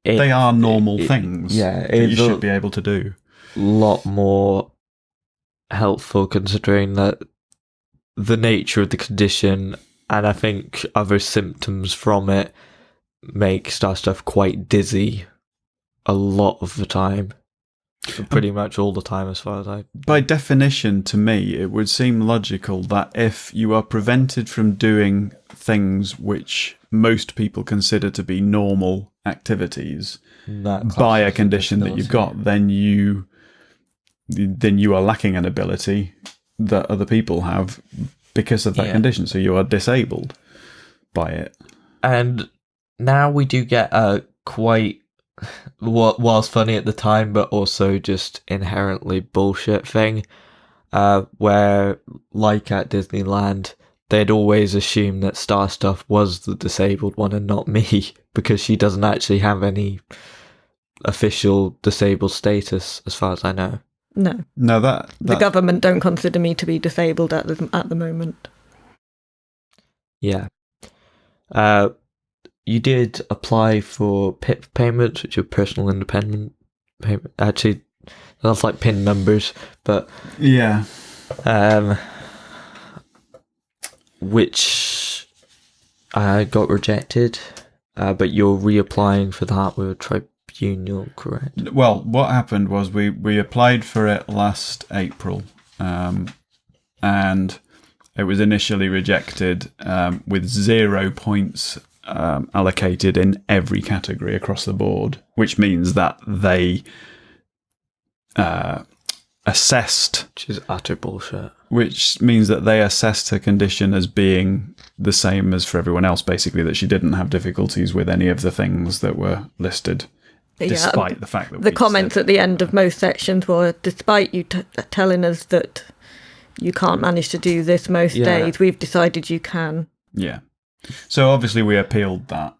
it, they are normal things. Yeah, that you should be able to do. A lot more helpful considering that the nature of the condition, and I think other symptoms from it make Star Stuff quite dizzy a lot of the time. Pretty much all the time, as far as I... By definition, to me, it would seem logical that if you are prevented from doing things which most people consider to be normal activities by a condition that you've got, then you are lacking an ability that other people have because of that condition. So you are disabled by it. And now we do get a quite... what was funny at the time, but also just inherently bullshit thing, where, like at Disneyland, they'd always assume that Star Stuff was the disabled one and not me, because she doesn't actually have any official disabled status, as far as I know. No, that the government don't consider me to be disabled at the moment. Yeah. You did apply for PIP payments, which are personal independent payment. Actually, that's like PIN numbers, but yeah, which got rejected. But you're reapplying for that with a tribunal, correct? Well, what happened was we applied for it last April, and it was initially rejected with 0 points. Allocated in every category across the board, which means that they assessed... Which is utter bullshit. Which means that they assessed her condition as being the same as for everyone else, basically, that she didn't have difficulties with any of the things that were listed, despite the fact that the comments at the end of most sections were, despite you telling us that you can't manage to do this most days, we've decided you can. Yeah. So obviously we appealed that.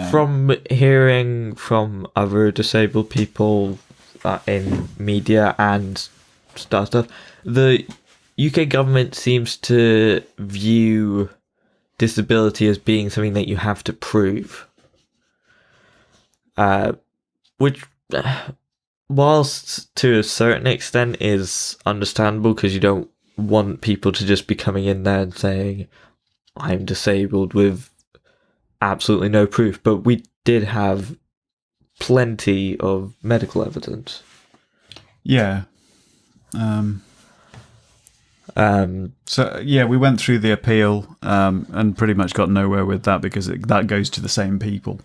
From hearing from other disabled people in media and Star Stuff, the UK government seems to view disability as being something that you have to prove. Which, whilst to a certain extent is understandable, because you don't want people to just be coming in there and saying, I'm disabled, with absolutely no proof, but we did have plenty of medical evidence. Yeah. So yeah, we went through the appeal and pretty much got nowhere with that, because that goes to the same people.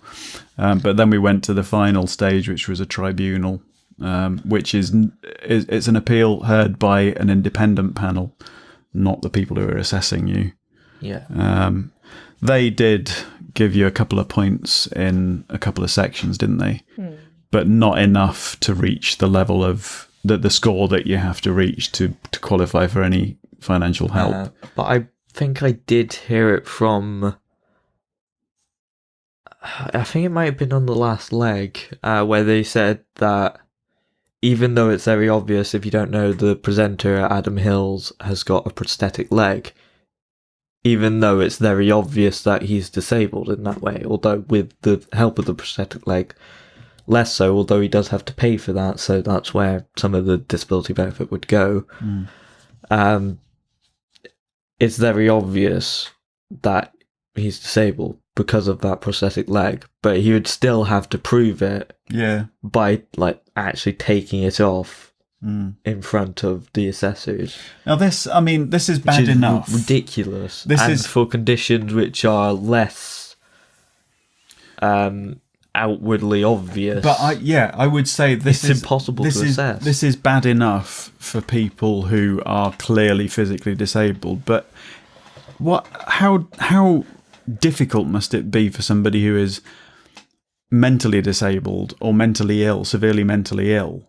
But then we went to the final stage, which was a tribunal, which is it's an appeal heard by an independent panel, not the people who are assessing you. Yeah. They did give you a couple of points in a couple of sections, didn't they? But not enough to reach the level of the score that you have to reach to qualify for any financial help. But I think I did hear it from... I think it might have been on the last leg, where they said that even though it's very obvious, if you don't know, the presenter, Adam Hills, has got a prosthetic leg, even though it's very obvious that he's disabled in that way, although with the help of the prosthetic leg, less so, although he does have to pay for that, so that's where some of the disability benefit would go. It's very obvious that he's disabled because of that prosthetic leg, but he would still have to prove it by actually taking it off in front of the assessors. Now this is bad enough. Ridiculous. This is for conditions which are less outwardly obvious. But I would say it's impossible to assess. This is bad enough for people who are clearly physically disabled. But how difficult must it be for somebody who is mentally disabled or mentally ill, severely mentally ill,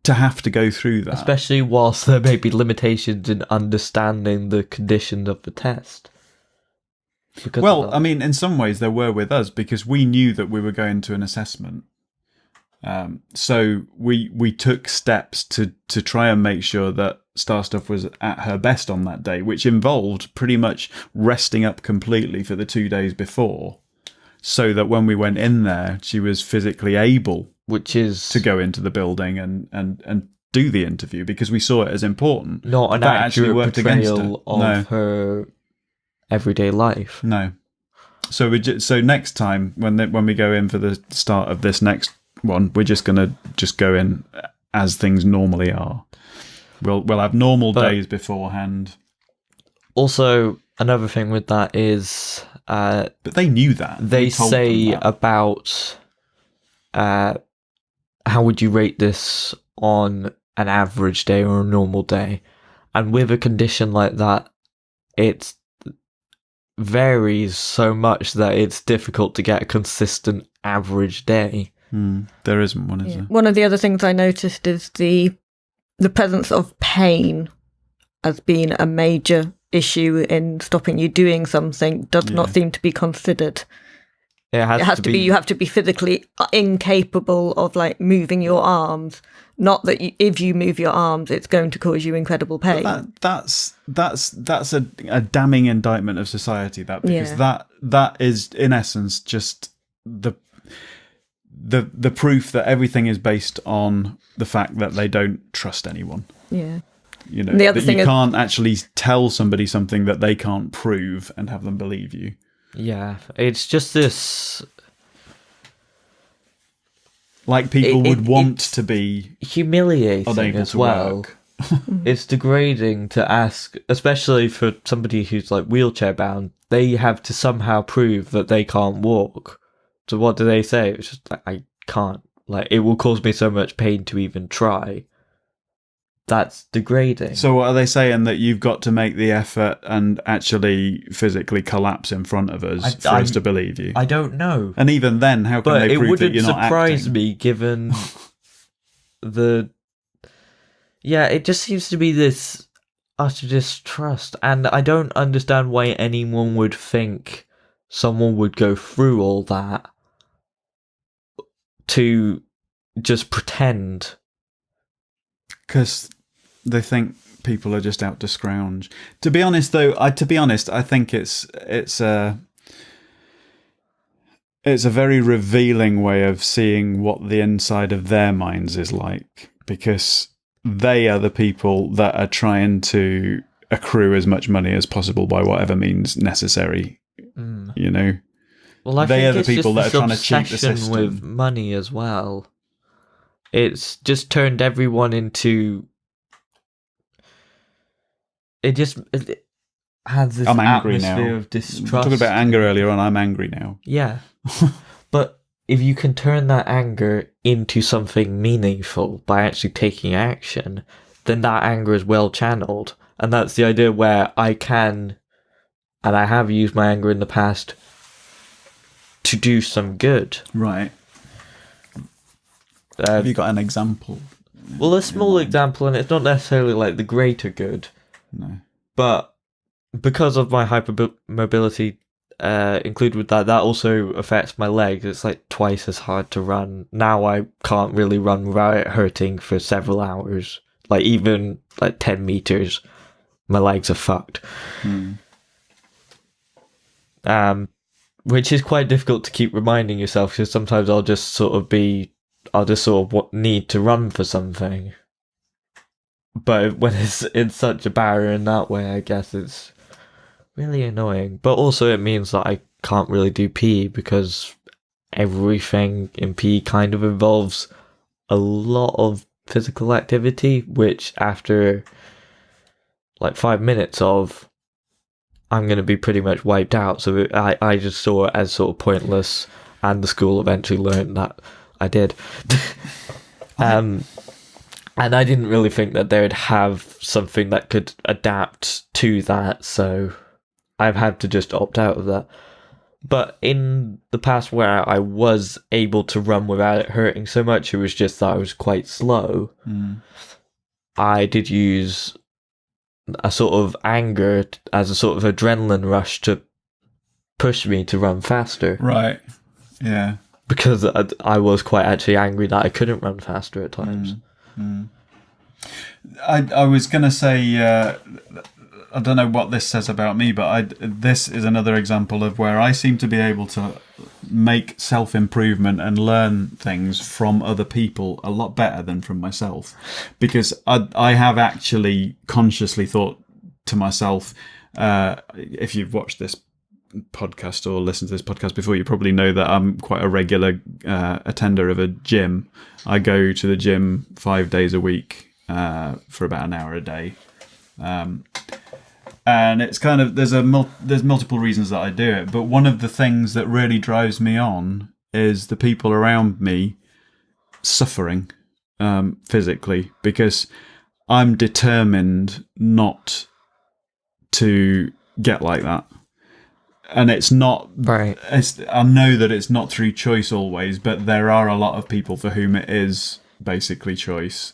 to have to go through that. Especially whilst there may be limitations in understanding the conditions of the test. Well, I mean, in some ways there were with us, because we knew that we were going to an assessment. So we took steps to try and make sure that Starstuff was at her best on that day, which involved pretty much resting up completely for the 2 days before, so that when we went in there, she was physically able to go into the building and do the interview, because we saw it as important. Not an accurate portrayal of her everyday life. No. So so next time when we go in for the start of this next one, we're just going to go in as things normally are. We'll have normal days beforehand. Also, another thing with that is, but they knew that. They say about how would you rate this on an average day or a normal day, and with a condition like that, it varies so much that it's difficult to get a consistent average day. There isn't one, is there? One of the other things I noticed is the presence of pain as being a major issue in stopping you doing something does not seem to be considered. It has to be. You have to be physically incapable of like moving your arms. Not that if you move your arms, it's going to cause you incredible pain. But that's a damning indictment of society. Because that is in essence just the proof that everything is based on the fact that they don't trust anyone. Yeah. You know, that you can't actually tell somebody something that they can't prove and have them believe you. Yeah, it's just this... Like people would want to be... humiliating as well. It's degrading to ask, especially for somebody who's like wheelchair bound, they have to somehow prove that they can't walk. So what do they say? It's just like, I can't. Like, it will cause me so much pain to even try. That's degrading. So what are they saying? That you've got to make the effort and actually physically collapse in front of us for us to believe you? I don't know. And even then, how can they prove that you're not acting? But it wouldn't surprise me, given the... Yeah, it just seems to be this utter distrust. And I don't understand why anyone would think someone would go through all that to just pretend. Because they think people are just out to scrounge. To be honest, though, I think it's a very revealing way of seeing what the inside of their minds is like, because they are the people that are trying to accrue as much money as possible by whatever means necessary. You know, well, I they think are the people that are trying to cheat the system with money as well. It's just turned everyone into... It has this atmosphere of distrust. Talking about anger earlier on, I'm angry now. Yeah. But if you can turn that anger into something meaningful by actually taking action, then that anger is well channeled. And that's the idea where I can, and I have used my anger in the past to do some good. Right. Have you got an example? Well, a small example, and it's not necessarily like the greater good. No. But because of my hypermobility included with that also affects my legs. It's like twice as hard to run. Now I can't really run without it hurting for several hours. Like even like 10 meters, my legs are fucked. Which is quite difficult to keep reminding yourself, because sometimes I'll just sort of need to run for something. But when it's such a barrier in that way, I guess it's really annoying. But also it means that I can't really do PE, because everything in PE kind of involves a lot of physical activity, which after like 5 minutes of, I'm going to be pretty much wiped out. So I just saw it as sort of pointless, and the school eventually learned that I did. And I didn't really think that they would have something that could adapt to that, so I've had to just opt out of that. But in the past where I was able to run without it hurting so much, it was just that I was quite slow. I did use a sort of anger as a sort of adrenaline rush to push me to run faster. Right. Yeah. Because I was quite actually angry that I couldn't run faster at times. I was going to say, I don't know what this says about me, but this is another example of where I seem to be able to make self-improvement and learn things from other people a lot better than from myself. Because I have actually consciously thought to myself, if you've watched this podcast or listened to this podcast before, you probably know that I'm quite a regular attender of a gym. I go to the gym 5 days a week for about an hour a day. And it's kind of there's multiple reasons that I do it, but one of the things that really drives me on is the people around me suffering physically, because I'm determined not to get like that. And it's not right. I know that it's not through choice always, but there are a lot of people for whom it is basically choice.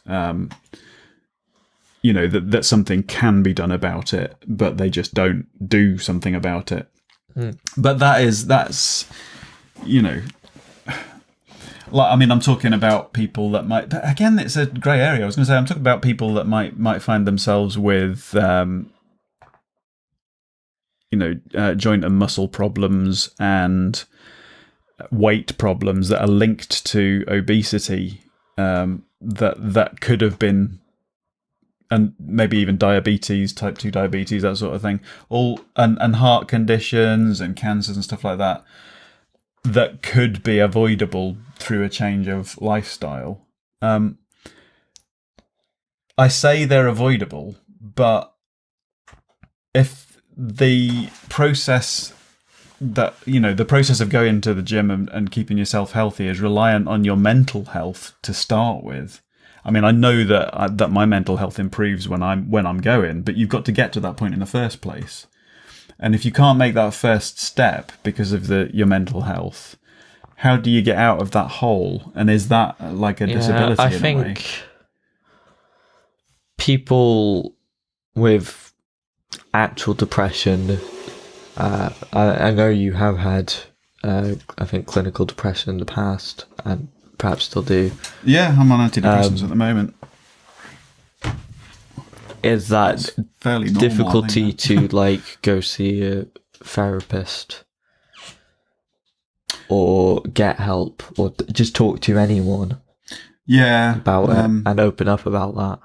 That something can be done about it, but they just don't do something about it. But that's I'm talking about people that might, but again, it's a grey area. I was going to say, I'm talking about people that might find themselves with, joint and muscle problems and weight problems that are linked to obesity, that could have been, and maybe even diabetes, type 2 diabetes, that sort of thing, all and heart conditions and cancers and stuff like that, that could be avoidable through a change of lifestyle. I say they're avoidable, but if the process the process of going to the gym and keeping yourself healthy is reliant on your mental health to start with. I mean, I know that my mental health improves when I'm going, but you've got to get to that point in the first place. And if you can't make that first step because of your mental health, how do you get out of that hole? And is that like a disability I in think a way? People with actual depression, I know you have had, I think, clinical depression in the past, and perhaps still do. Yeah, I'm on antidepressants at the moment. Is that It's fairly normal, difficulty I think. to go see a therapist or get help or just talk to anyone about it and open up about that?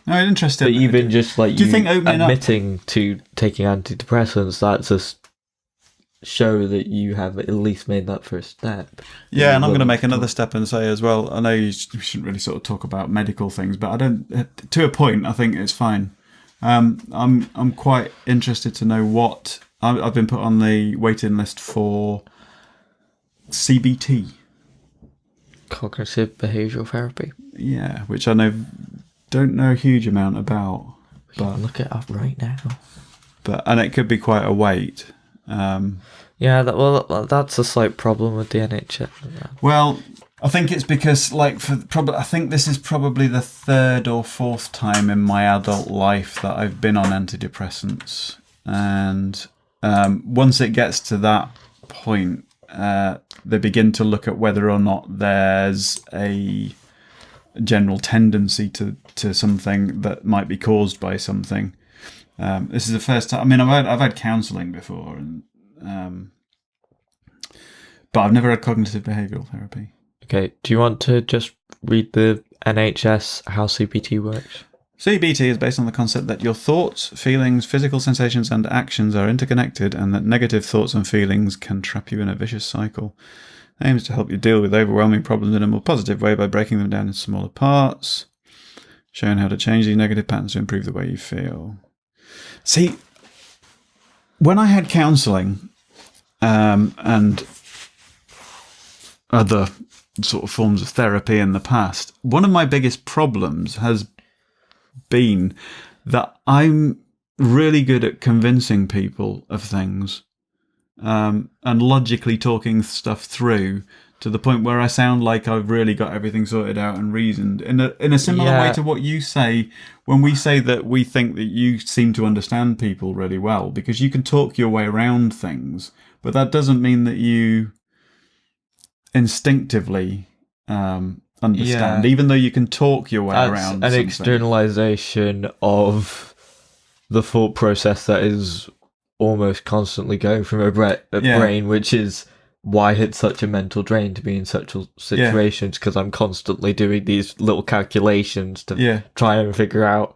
No, interesting. But even just do you think opening admitting to taking antidepressants, that's a show that you have at least made that first step. Yeah, and I'm going to make another step and say as well, I know we shouldn't really sort of talk about medical things, but I don't, to a point, I think it's fine. I'm quite interested to know what, I've been put on the waiting list for CBT. Cognitive behavioural therapy. Yeah, which I don't know a huge amount about. But look it up right now. And it could be quite a wait. That's a slight problem with the NHS. Well, I think it's because, I think this is probably the third or fourth time in my adult life that I've been on antidepressants, and once it gets to that point, they begin to look at whether or not there's a general tendency to something that might be caused by something. This is the first time. I mean, I've had counselling before, but I've never had cognitive behavioural therapy. Okay, do you want to just read the NHS how CBT works? CBT is based on the concept that your thoughts, feelings, physical sensations, and actions are interconnected, and that negative thoughts and feelings can trap you in a vicious cycle. It aims to help you deal with overwhelming problems in a more positive way by breaking them down into smaller parts, showing how to change these negative patterns to improve the way you feel. See, when I had counselling and other sort of forms of therapy in the past, one of my biggest problems has been that I'm really good at convincing people of things, and logically talking stuff through to the point where I sound like I've really got everything sorted out and reasoned. In a similar way to what you say when we say that we think that you seem to understand people really well, because you can talk your way around things, but that doesn't mean that you instinctively understand, even though you can talk your way around an something. Externalization of the thought process that is almost constantly going through my brain, which is why it's such a mental drain to be in such situations, because I'm constantly doing these little calculations to try and figure out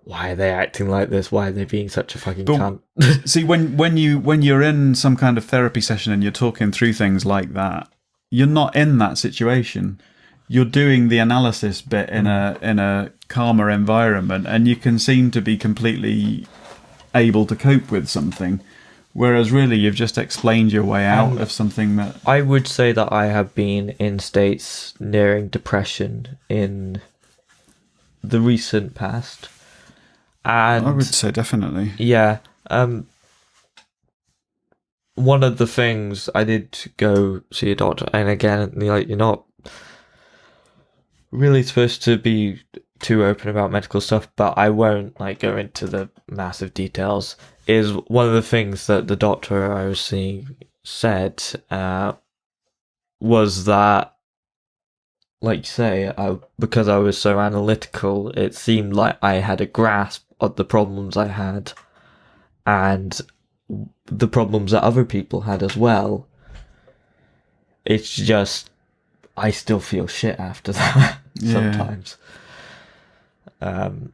why are they acting like this, why are they being such a fucking cunt. See, when you're in some kind of therapy session and you're talking through things like that, you're not in that situation. You're doing the analysis bit in a calmer environment, and you can seem to be completely able to cope with something. Whereas really you've just explained your way out of something that... I would say that I have been in states nearing depression in the recent past. And I would say definitely. Yeah. One of the things, I did go see a doctor, and again, you're not really supposed to be too open about medical stuff, but I won't go into the massive details. Is one of the things that the doctor I was seeing said was that, like you say, because I was so analytical, it seemed like I had a grasp of the problems I had and the problems that other people had as well. It's just I still feel shit after that sometimes. The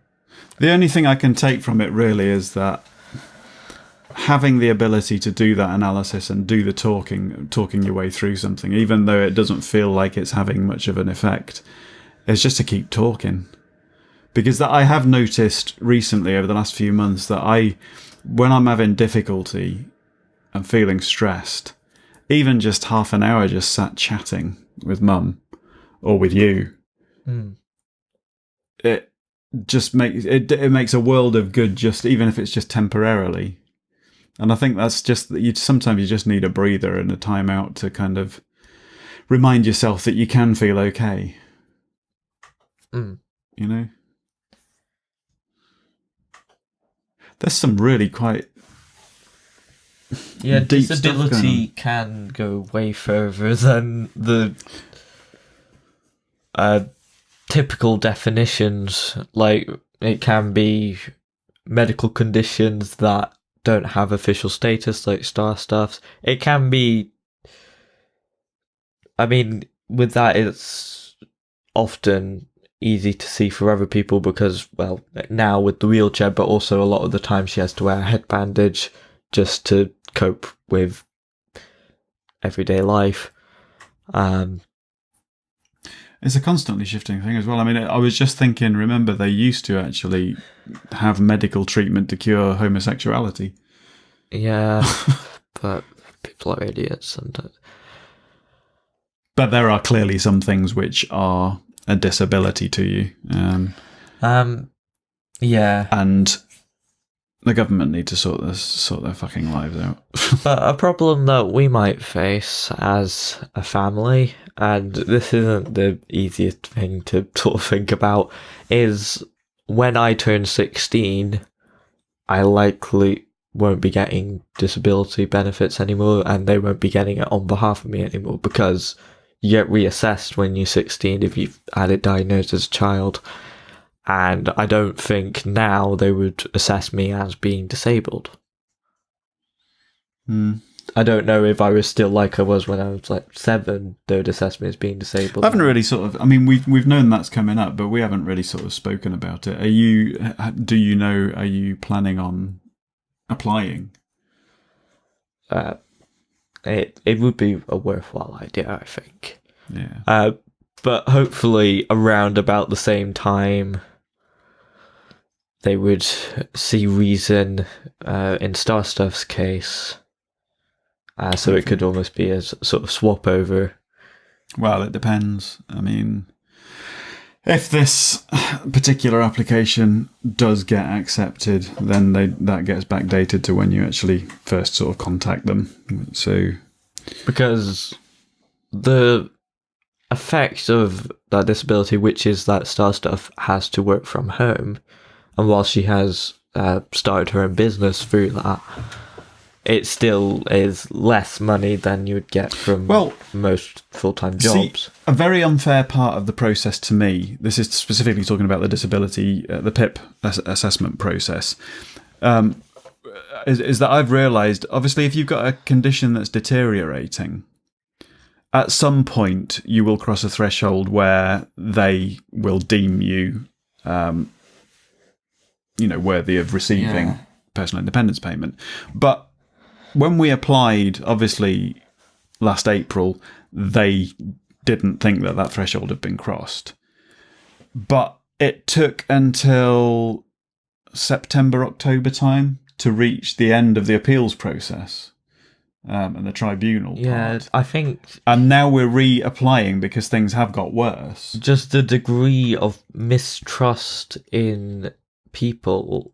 only thing I can take from it really is that having the ability to do that analysis and do the talking your way through something, even though it doesn't feel like it's having much of an effect, is just to keep talking. Because that I have noticed recently over the last few months that when I'm having difficulty and feeling stressed, even just half an hour just sat chatting with Mum or with you, it just makes a world of good, just even if it's just temporarily. And I think that's just that sometimes you just need a breather and a time out to kind of remind yourself that you can feel okay. You know? There's some really quite deep disability can go way further than the typical definitions. Like, it can be medical conditions that don't have official status, like star stuffs. It can be, I mean, with that, it's often easy to see for other people because, well, now with the wheelchair, but also a lot of the time she has to wear a head bandage just to cope with everyday life. It's a constantly shifting thing as well. I mean, I was just thinking, remember, they used to actually have medical treatment to cure homosexuality. Yeah, but people are idiots sometimes. But there are clearly some things which are a disability to you. Yeah. And the government need to sort their fucking lives out. But a problem that we might face as a family, and this isn't the easiest thing to sort of think about, is when I turn 16, I likely won't be getting disability benefits anymore, and they won't be getting it on behalf of me anymore, because you get reassessed when you're 16 if you've had it diagnosed as a child. And I don't think now they would assess me as being disabled. I don't know if I was still like I was when I was like 7, they would assess me as being disabled. I haven't really I mean, we've known that's coming up, but we haven't really sort of spoken about it. Are you planning on applying? It would be a worthwhile idea, I think. Yeah. But hopefully around about the same time, they would see reason in Star Stuff's case. So it could almost be a sort of swap over. Well, it depends. I mean, If this particular application does get accepted, then that gets backdated to when you actually first sort of contact them. So, because the effects of that disability, which is that Star Stuff has to work from home, and while she has started her own business through that, it still is less money than you would get from most full-time jobs. See, a very unfair part of the process to me, this is specifically talking about the disability, the PIP assessment process, is that I've realised, obviously, if you've got a condition that's deteriorating, at some point you will cross a threshold where they will deem you, worthy of receiving personal independence payment. But when we applied, obviously, last April, they didn't think that threshold had been crossed. But it took until September, October time to reach the end of the appeals process and the tribunal part. I think... And now we're reapplying because things have got worse. Just the degree of mistrust in people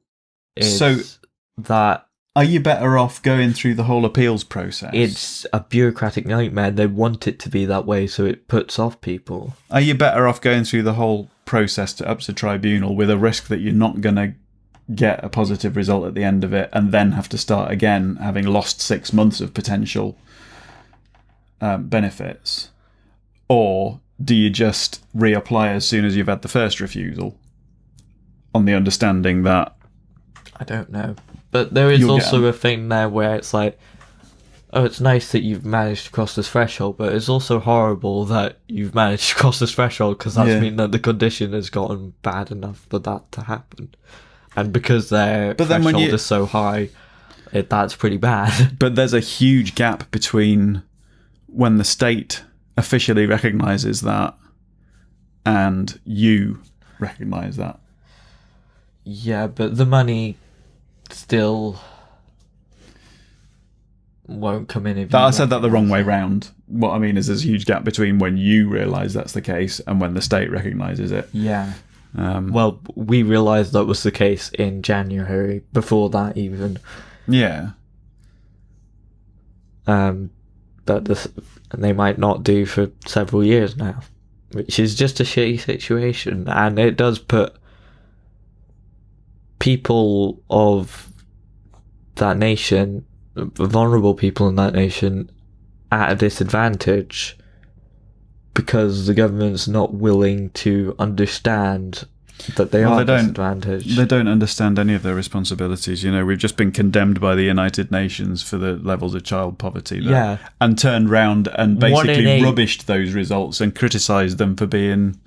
is that... Are you better off going through the whole appeals process? It's a bureaucratic nightmare. They want it to be that way, so it puts off people. Are you better off going through the whole process up to tribunal with a risk that you're not going to get a positive result at the end of it and then have to start again, having lost 6 months of potential benefits? Or do you just reapply as soon as you've had the first refusal on the understanding that... I don't know. But there is also a thing now where it's like, oh, it's nice that you've managed to cross this threshold, but it's also horrible that you've managed to cross this threshold because that's mean that the condition has gotten bad enough for that to happen. And because their threshold is so high, that's pretty bad. But there's a huge gap between when the state officially recognises that and you recognise that. Yeah, but the money... still won't come in if I said that the wrong way round. What I mean is there's a huge gap between when you realise that's the case and when the state recognises it. Yeah. Well, we realised that was the case in January, before that even. Yeah. But they might not do for several years now, which is just a shitty situation, and it does put people of that nation, vulnerable people in that nation, at a disadvantage because the government's not willing to understand that they are disadvantaged. They don't understand any of their responsibilities. You know, we've just been condemned by the United Nations for the levels of child poverty. And turned round and basically rubbished those results and criticised them for being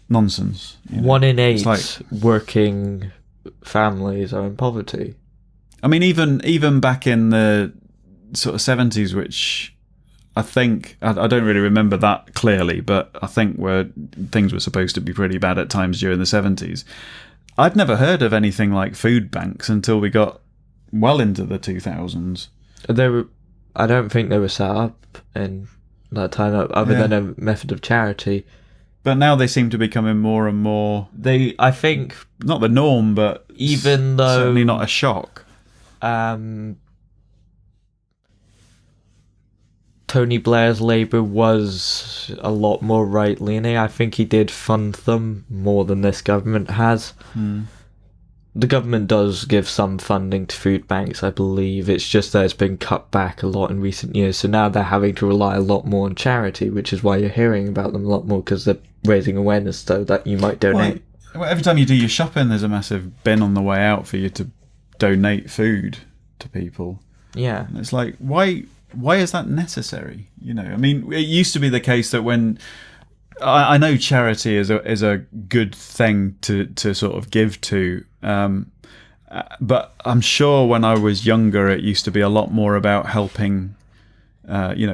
nonsense. You know? 1 in 8 working families are in poverty. I mean, even back in the sort of 70s, which I think, I don't really remember that clearly, but I think where things were supposed to be pretty bad at times during the 70s. I'd never heard of anything like food banks until we got well into the 2000s. I don't think they were set up in that time, other than a method of charity. But now they seem to be becoming more and more... I think... Not the norm, but even though... certainly not a shock. Tony Blair's Labour was a lot more right-leaning. I think he did fund them more than this government has. The government does give some funding to food banks, I believe. It's just that it's been cut back a lot in recent years. So now they're having to rely a lot more on charity, which is why you're hearing about them a lot more, because they're raising awareness so that you might donate. Well, every time you do your shopping, there's a massive bin on the way out for you to donate food to people. Yeah. And it's like, why is that necessary? You know, I mean, it used to be the case that when... I know charity is a good thing to sort of give to, but I'm sure when I was younger, it used to be a lot more about helping,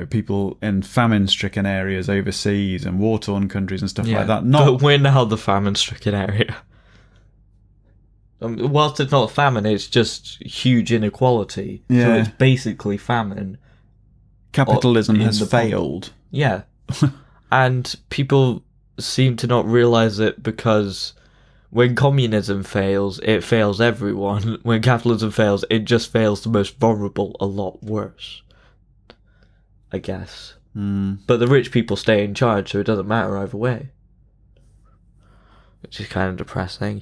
people in famine-stricken areas overseas and war-torn countries and stuff like that. But we're now the famine-stricken area. Whilst it's not famine, it's just huge inequality. Yeah. So it's basically famine. Capitalism has failed. Yeah. And people seem to not realise it because when communism fails, it fails everyone. When capitalism fails, it just fails the most vulnerable a lot worse, I guess. But the rich people stay in charge, so it doesn't matter either way. Which is kind of depressing.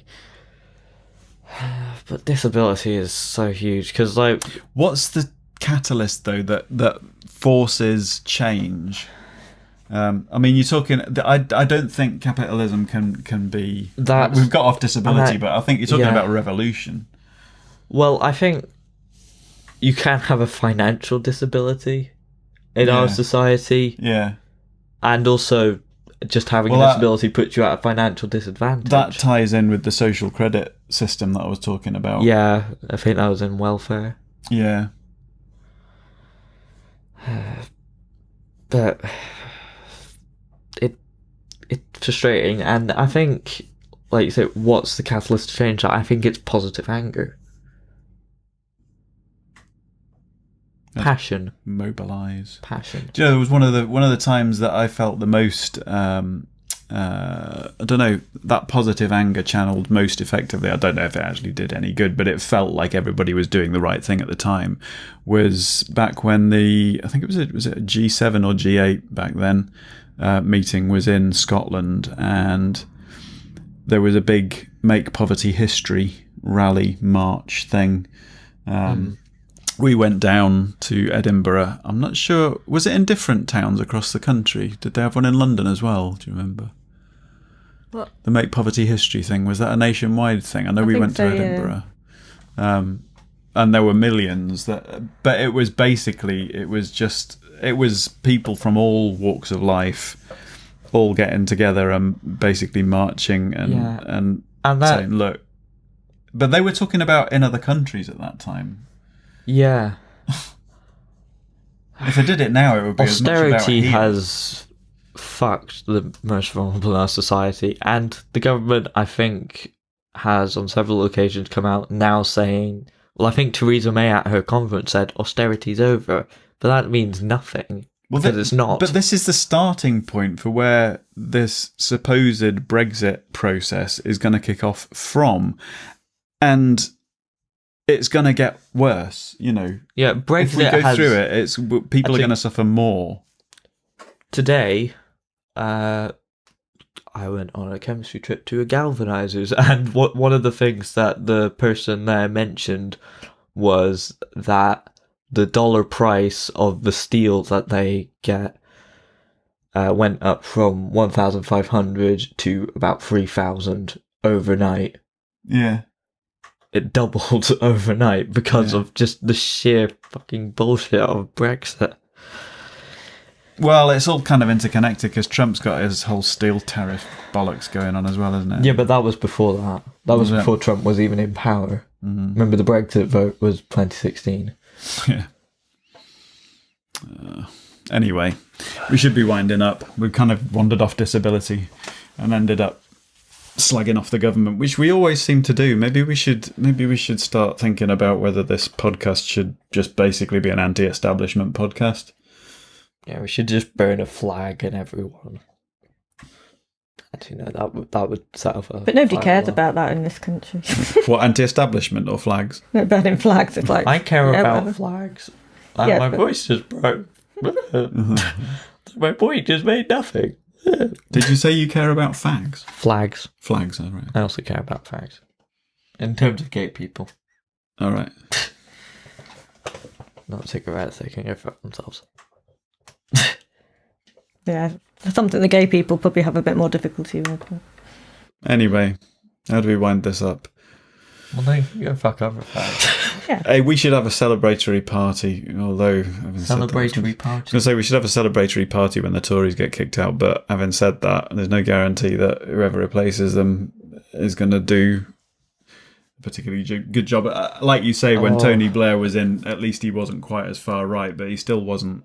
But disability is so huge, because, like... What's the catalyst, though, that forces change? I mean, you're talking... I don't think capitalism can be... We've got off disability, but I think you're talking about a revolution. Well, I think you can have a financial disability in our society. Yeah. And also, just having a disability puts you at a financial disadvantage. That ties in with the social credit system that I was talking about. Yeah, I think that was in welfare. Yeah. But it's frustrating, and I think, like you said, what's the catalyst to change that? I think it's positive anger. Passion. Mobilise. Passion. Do you know, there was one of the times that I felt the most I don't know, that positive anger channeled most effectively. I don't know if it actually did any good, but it felt like everybody was doing the right thing at the time. Was back when I think it was a G7 or G8 back then meeting was in Scotland, and there was a big Make Poverty History rally march thing. We went down to Edinburgh. I'm not sure. Was it in different towns across the country? Did they have one in London as well? Do you remember? What? The Make Poverty History thing. Was that a nationwide thing? I know we went to Edinburgh. Yeah. And there were millions. But it was basically, it was people from all walks of life all getting together and basically marching and saying, look. But they were talking about in other countries at that time. Yeah. If I did it now, it would be austerity as much about here. Has fucked the most vulnerable in our society, and the government, I think, has on several occasions come out now saying, well, I think Theresa May at her conference said austerity's over, but that means nothing. Well, because it's not. But this is the starting point for where this supposed Brexit process is going to kick off from, and it's going to get worse, you know. Yeah, Brexit. If we go through it, people are going to suffer more. Today, I went on a chemistry trip to a galvanizers, and one of the things that the person there mentioned was that the dollar price of the steel that they get went up from 1,500 to about 3,000 overnight. Yeah. It doubled overnight because of just the sheer fucking bullshit of Brexit. Well, it's all kind of interconnected because Trump's got his whole steel tariff bollocks going on as well, isn't it? Yeah, but that was before that. That was before Trump was even in power. Mm-hmm. Remember, the Brexit vote was 2016. Yeah. Anyway, we should be winding up. We've kind of wandered off disability and ended up slagging off the government, which we always seem to do. Maybe we should start thinking about whether this podcast should just basically be an anti-establishment podcast. Yeah, we should just burn a flag in everyone. Actually, no, that would set off a... But nobody cares about that in this country. What, anti-establishment or flags? No, burning flags. It's like... I care about flags. My voice just broke. My point just made nothing. Did you say you care about fags? Flags. Flags, all right. I also care about fags. In terms of gay people. All right. Not cigarettes, they can go fuck themselves. Yeah, something the gay people probably have a bit more difficulty with. Anyway, how do we wind this up? Well, they can go fuck other fags. Yeah. Hey, we should have a celebratory party, although... Celebratory party? I was going to say we should have a celebratory party when the Tories get kicked out, but having said that, there's no guarantee that whoever replaces them is going to do a particularly good job. Like you say, when Tony Blair was in, at least he wasn't quite as far right, but he still wasn't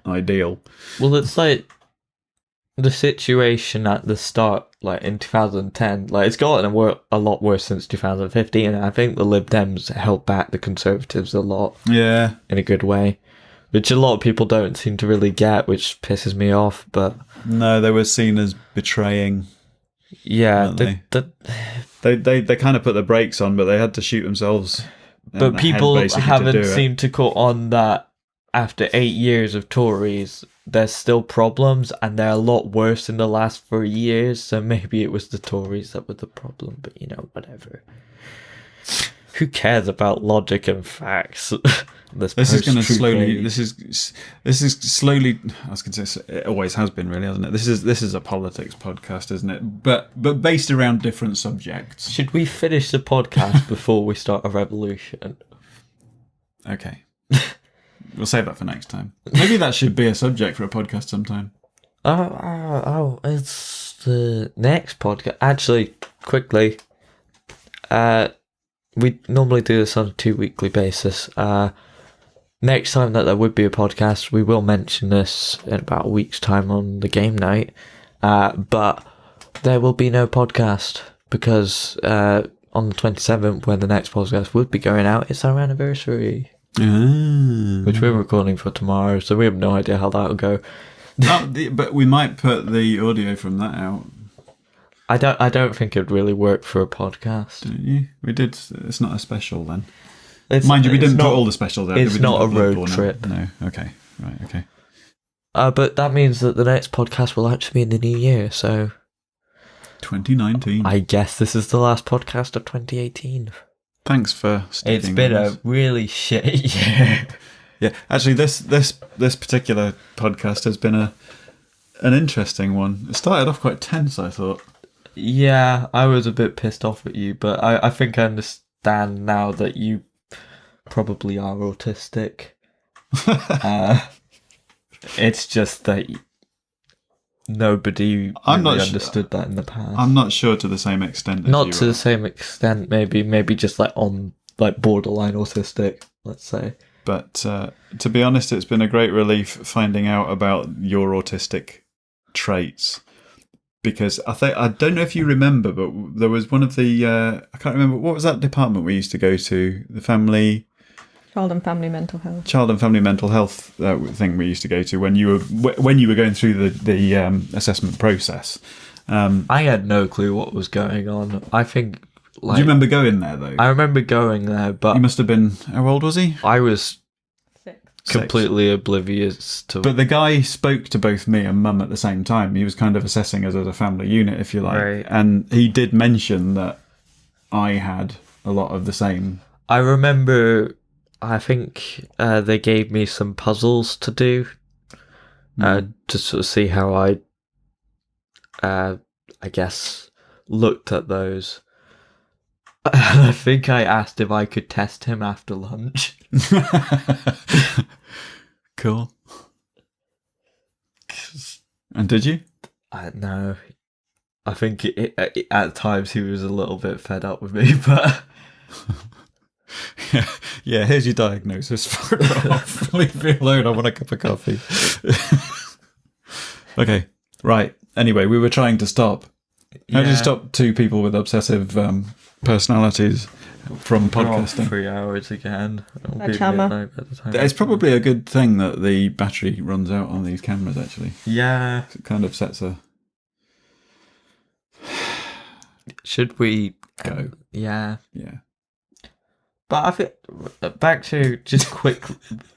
ideal. Well, it's like the situation at the start, like in 2010, like it's gotten a lot worse since 2015. And I think the Lib Dems held back the Conservatives a lot. Yeah. In a good way. which a lot of people don't seem to really get, which pisses me off. But no, they were seen as betraying. Yeah, they kind of put the brakes on, but they had to shoot themselves. But people haven't seemed to caught on that after 8 years of Tories, there's still problems, and they're a lot worse in the last 3 years. So maybe it was the Tories that were the problem, but whatever. Who cares about logic and facts? This is going to slowly. This is slowly. I was going to say it always has been, really, hasn't it? This is a politics podcast, isn't it? But based around different subjects. Should we finish the podcast before we start a revolution? Okay, we'll save that for next time. Maybe that should be a subject for a podcast sometime. It's the next podcast. Actually, quickly. We normally do this on a 2-weekly basis. Next time that there would be a podcast, we will mention this in about a week's time on the game night. But there will be no podcast because on the 27th, when the next podcast would be going out, it's our anniversary. Which we're recording for tomorrow, so we have no idea how that'll go. But we might put the audio from that out. I don't think it'd really work for a podcast. Didn't you? We did. It's not a special then. Mind you, we didn't put all the specials out. It's not a road trip. No. Okay. Right. Okay. But that means that the next podcast will actually be in the new year. So 2019. I guess this is the last podcast of 2018. Thanks for sticking. It's been a really shit year. Yeah. Actually, this particular podcast has been an interesting one. It started off quite tense, I thought. Yeah, I was a bit pissed off at you, but I think I understand now that you probably are autistic. It's just that nobody really understood that in the past. I'm not sure to the same extent. Not to the same extent, maybe just on borderline autistic, let's say. But to be honest, it's been a great relief finding out about your autistic traits. Because I don't know if you remember, but there was one of the I can't remember, what was that department we used to go to? The Child and Family Mental Health thing we used to go to when you were going through the assessment process. I had no clue what was going on. I think. Do you remember going there though? I remember going there, but he must have been. How old was he? I was completely oblivious to. But the guy spoke to both me and Mum at the same time. He was kind of assessing us as a family unit, if you like. Right. And he did mention that I had a lot of the same. I remember. I think they gave me some puzzles to do to sort of see how I guess, looked at those. I think I asked if I could test him after lunch. Cool. And did you? No. I think at times he was a little bit fed up with me, but... Yeah, here's your diagnosis. Fuck off. Leave me alone. I want a cup of coffee. Okay, right. Anyway, we were trying to stop. How do you stop two people with obsessive personalities from podcasting? 3 hours again. It's probably a good thing that the battery runs out on these cameras, actually. Yeah. It kind of sets a... Should we go? Yeah. Yeah. But I think back to just quick.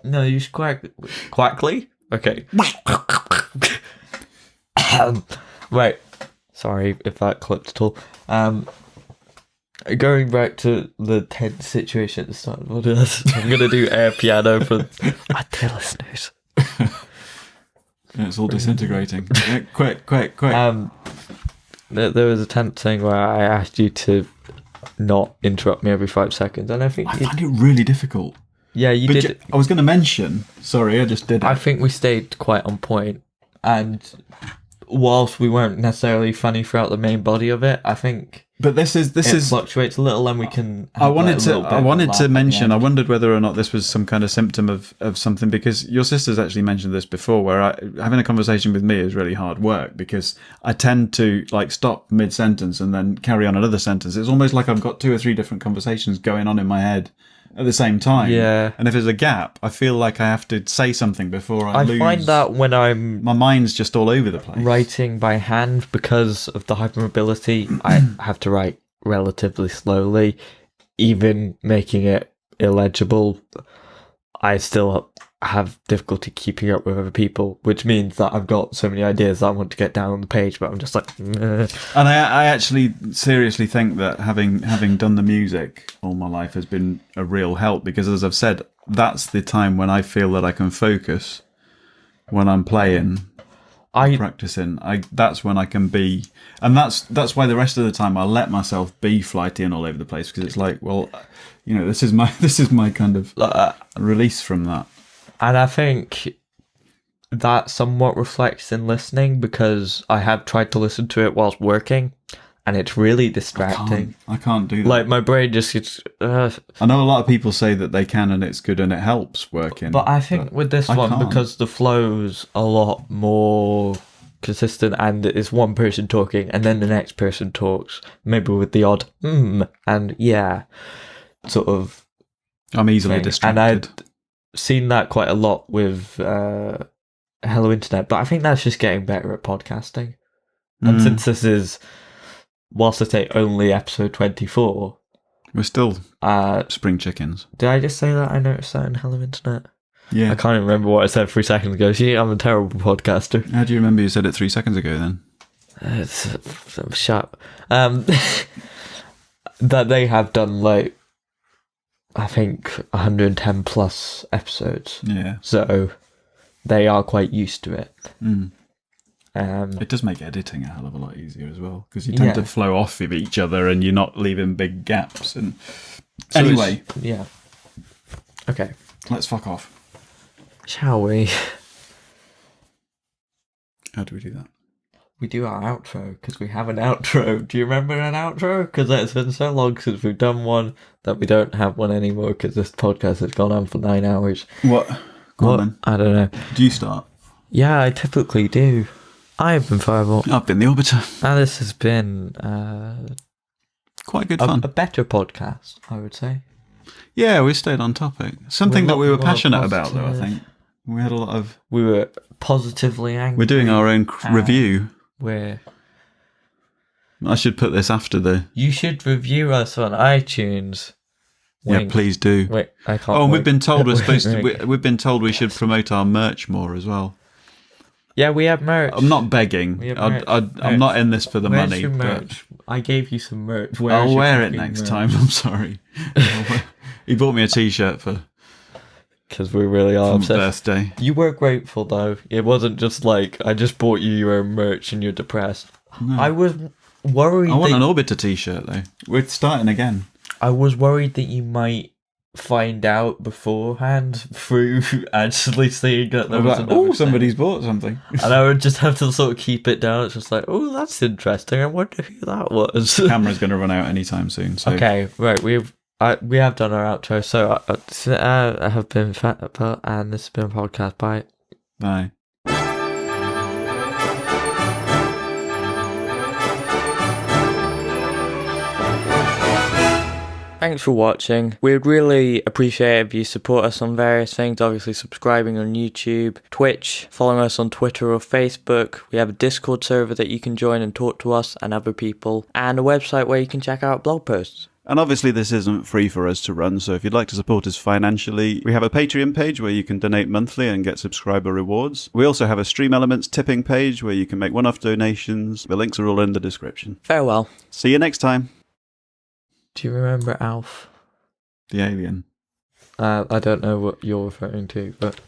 No, you should quickly. Okay. Right. Sorry if that clipped at all. Going back to the tense situation at the start of the podcast, I'm gonna do air piano for our dear listeners. Yeah, it's all disintegrating. Yeah, quick. There was a tense thing where I asked you to not interrupt me every 5 seconds, and I think I find it really difficult. Yeah, you did. I was going to mention. Sorry, I just did it. I think we stayed quite on point, and whilst we weren't necessarily funny throughout the main body of it, I think. But this is fluctuates a little, and we can. I wanted to mention. I wondered whether or not this was some kind of symptom of something, because your sister's actually mentioned this before, where having a conversation with me is really hard work because I tend to stop mid-sentence and then carry on another sentence. It's almost like I've got 2 or 3 different conversations going on in my head at the same time. Yeah. And if there's a gap, I feel like I have to say something before I lose. I find that when I'm my mind's just all over the place. writing by hand, because of the hypermobility, I have to write relatively slowly. Even making it illegible, I still have difficulty keeping up with other people, which means that I've got so many ideas that I want to get down on the page, but I'm just like... Meh. And I actually seriously think that having done the music all my life has been a real help, because as I've said, that's the time when I feel that I can focus when I'm playing, practicing. That's when I can be, and that's why the rest of the time I let myself be flighty and all over the place, because it's like, well, you know, this is my kind of release from that. And I think that somewhat reflects in listening, because I have tried to listen to it whilst working, and it's really distracting. I can't do that. Like, my brain just gets... I know a lot of people say that they can, and it's good and it helps working. But I think with this one, because the flow's a lot more consistent, and it's one person talking, and then the next person talks, maybe with the odd and yeah, sort of... I'm easily distracted. And I'd seen that quite a lot with Hello Internet, but I think that's just getting better at podcasting. And since this is, whilst I say only episode 24, we're still spring chickens. Did I just say that? I noticed that in Hello Internet. Yeah. I can't even remember what I said 3 seconds ago. See, I'm a terrible podcaster. How do you remember you said it 3 seconds ago then? Shut up. That they have done, like, I think 110 plus episodes. Yeah. So they are quite used to it. It does make editing a hell of a lot easier as well, because you tend to flow off of each other and you're not leaving big gaps. And so anyway, yeah. Okay. Let's fuck off. Shall we? How do we do that? We do our outro, because we have an outro. Do you remember an outro? Because it's been so long since we've done one that we don't have one anymore, because this podcast has gone on for 9 hours. What? Go on then. I don't know. Do you start? Yeah, I typically do. I've been Firebolt. I've been the Orbiter. And this has been quite good fun. A better podcast, I would say. Yeah, we stayed on topic. Something that we were passionate about, though, I think. We had a lot of... We were positively angry. We're doing our own review. I should put this after the... You should review us on iTunes. Wink. Yeah, please do. Wait, I can't. Oh, and we've been told we're supposed to... We've been told we should promote our merch more as well. Yeah, we have merch. I'm not begging. I'm not in this for the Where's money. Your merch? I gave you some merch. I'll wear it next time. I'm sorry. He bought me a T-shirt for... Because we really are obsessed. Birthday. You were grateful, though. It wasn't just like, I just bought you your own merch and you're depressed. No. I was worried. I want an Orbiter T-shirt, though. We're starting again. I was worried that you might find out beforehand through actually seeing that there was like, somebody's bought something. And I would just have to sort of keep it down. It's just like, oh, that's interesting. I wonder who that was. The camera's going to run out anytime soon. So. Okay, right. We have done our outro. So I have been Fat, and this has been a podcast. Bye. Bye. Thanks for watching. We'd really appreciate it if you support us on various things, obviously subscribing on YouTube, Twitch, following us on Twitter or Facebook. We have a Discord server that you can join and talk to us and other people, and a website where you can check out blog posts. And obviously this isn't free for us to run, so if you'd like to support us financially, we have a Patreon page where you can donate monthly and get subscriber rewards. We also have a Stream Elements tipping page where you can make one-off donations. The links are all in the description. Farewell. See you next time. Do you remember Alf? The alien. I don't know what you're referring to, but...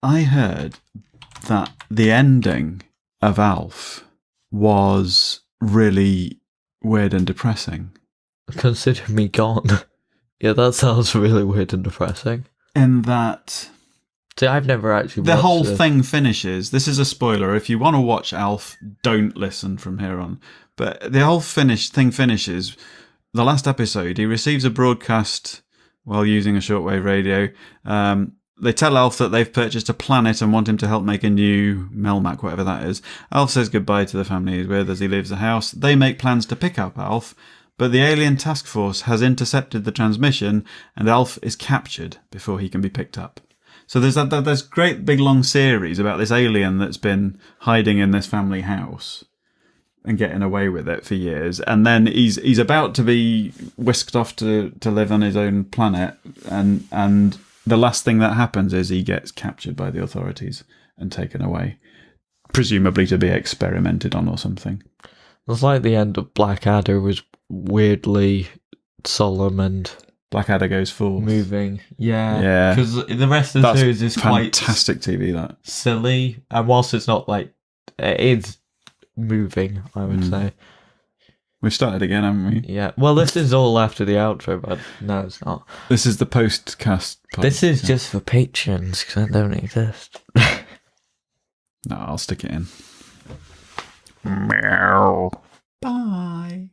I heard that the ending of Alf was really weird and depressing. Consider me gone. Yeah, that sounds really weird and depressing. In that... See, I've never actually watched the whole thing finishes... This is a spoiler. If you want to watch Alf, don't listen from here on. But the whole thing finishes... The last episode, he receives a broadcast while using a shortwave radio. They tell Alf that they've purchased a planet and want him to help make a new Melmac, whatever that is. Alf says goodbye to the family he's with as he leaves the house. They make plans to pick up Alf, but the alien task force has intercepted the transmission and Alf is captured before he can be picked up. So there's great big long series about this alien that's been hiding in this family house and getting away with it for years, and then he's about to be whisked off to live on his own planet, and the last thing that happens is he gets captured by the authorities and taken away, presumably to be experimented on or something. It's like the end of Blackadder was weirdly solemn and Blackadder goes forth. moving. Yeah. Yeah. Because the rest of the That's series is quite fantastic TV, that. silly, and whilst it's not like, it is moving, I would say. We've started again, haven't we? Yeah. Well, this is all after the outro, but no, it's not. This is the post-cast part. This is just for patrons, because I don't exist. No, I'll stick it in. Meow. Bye.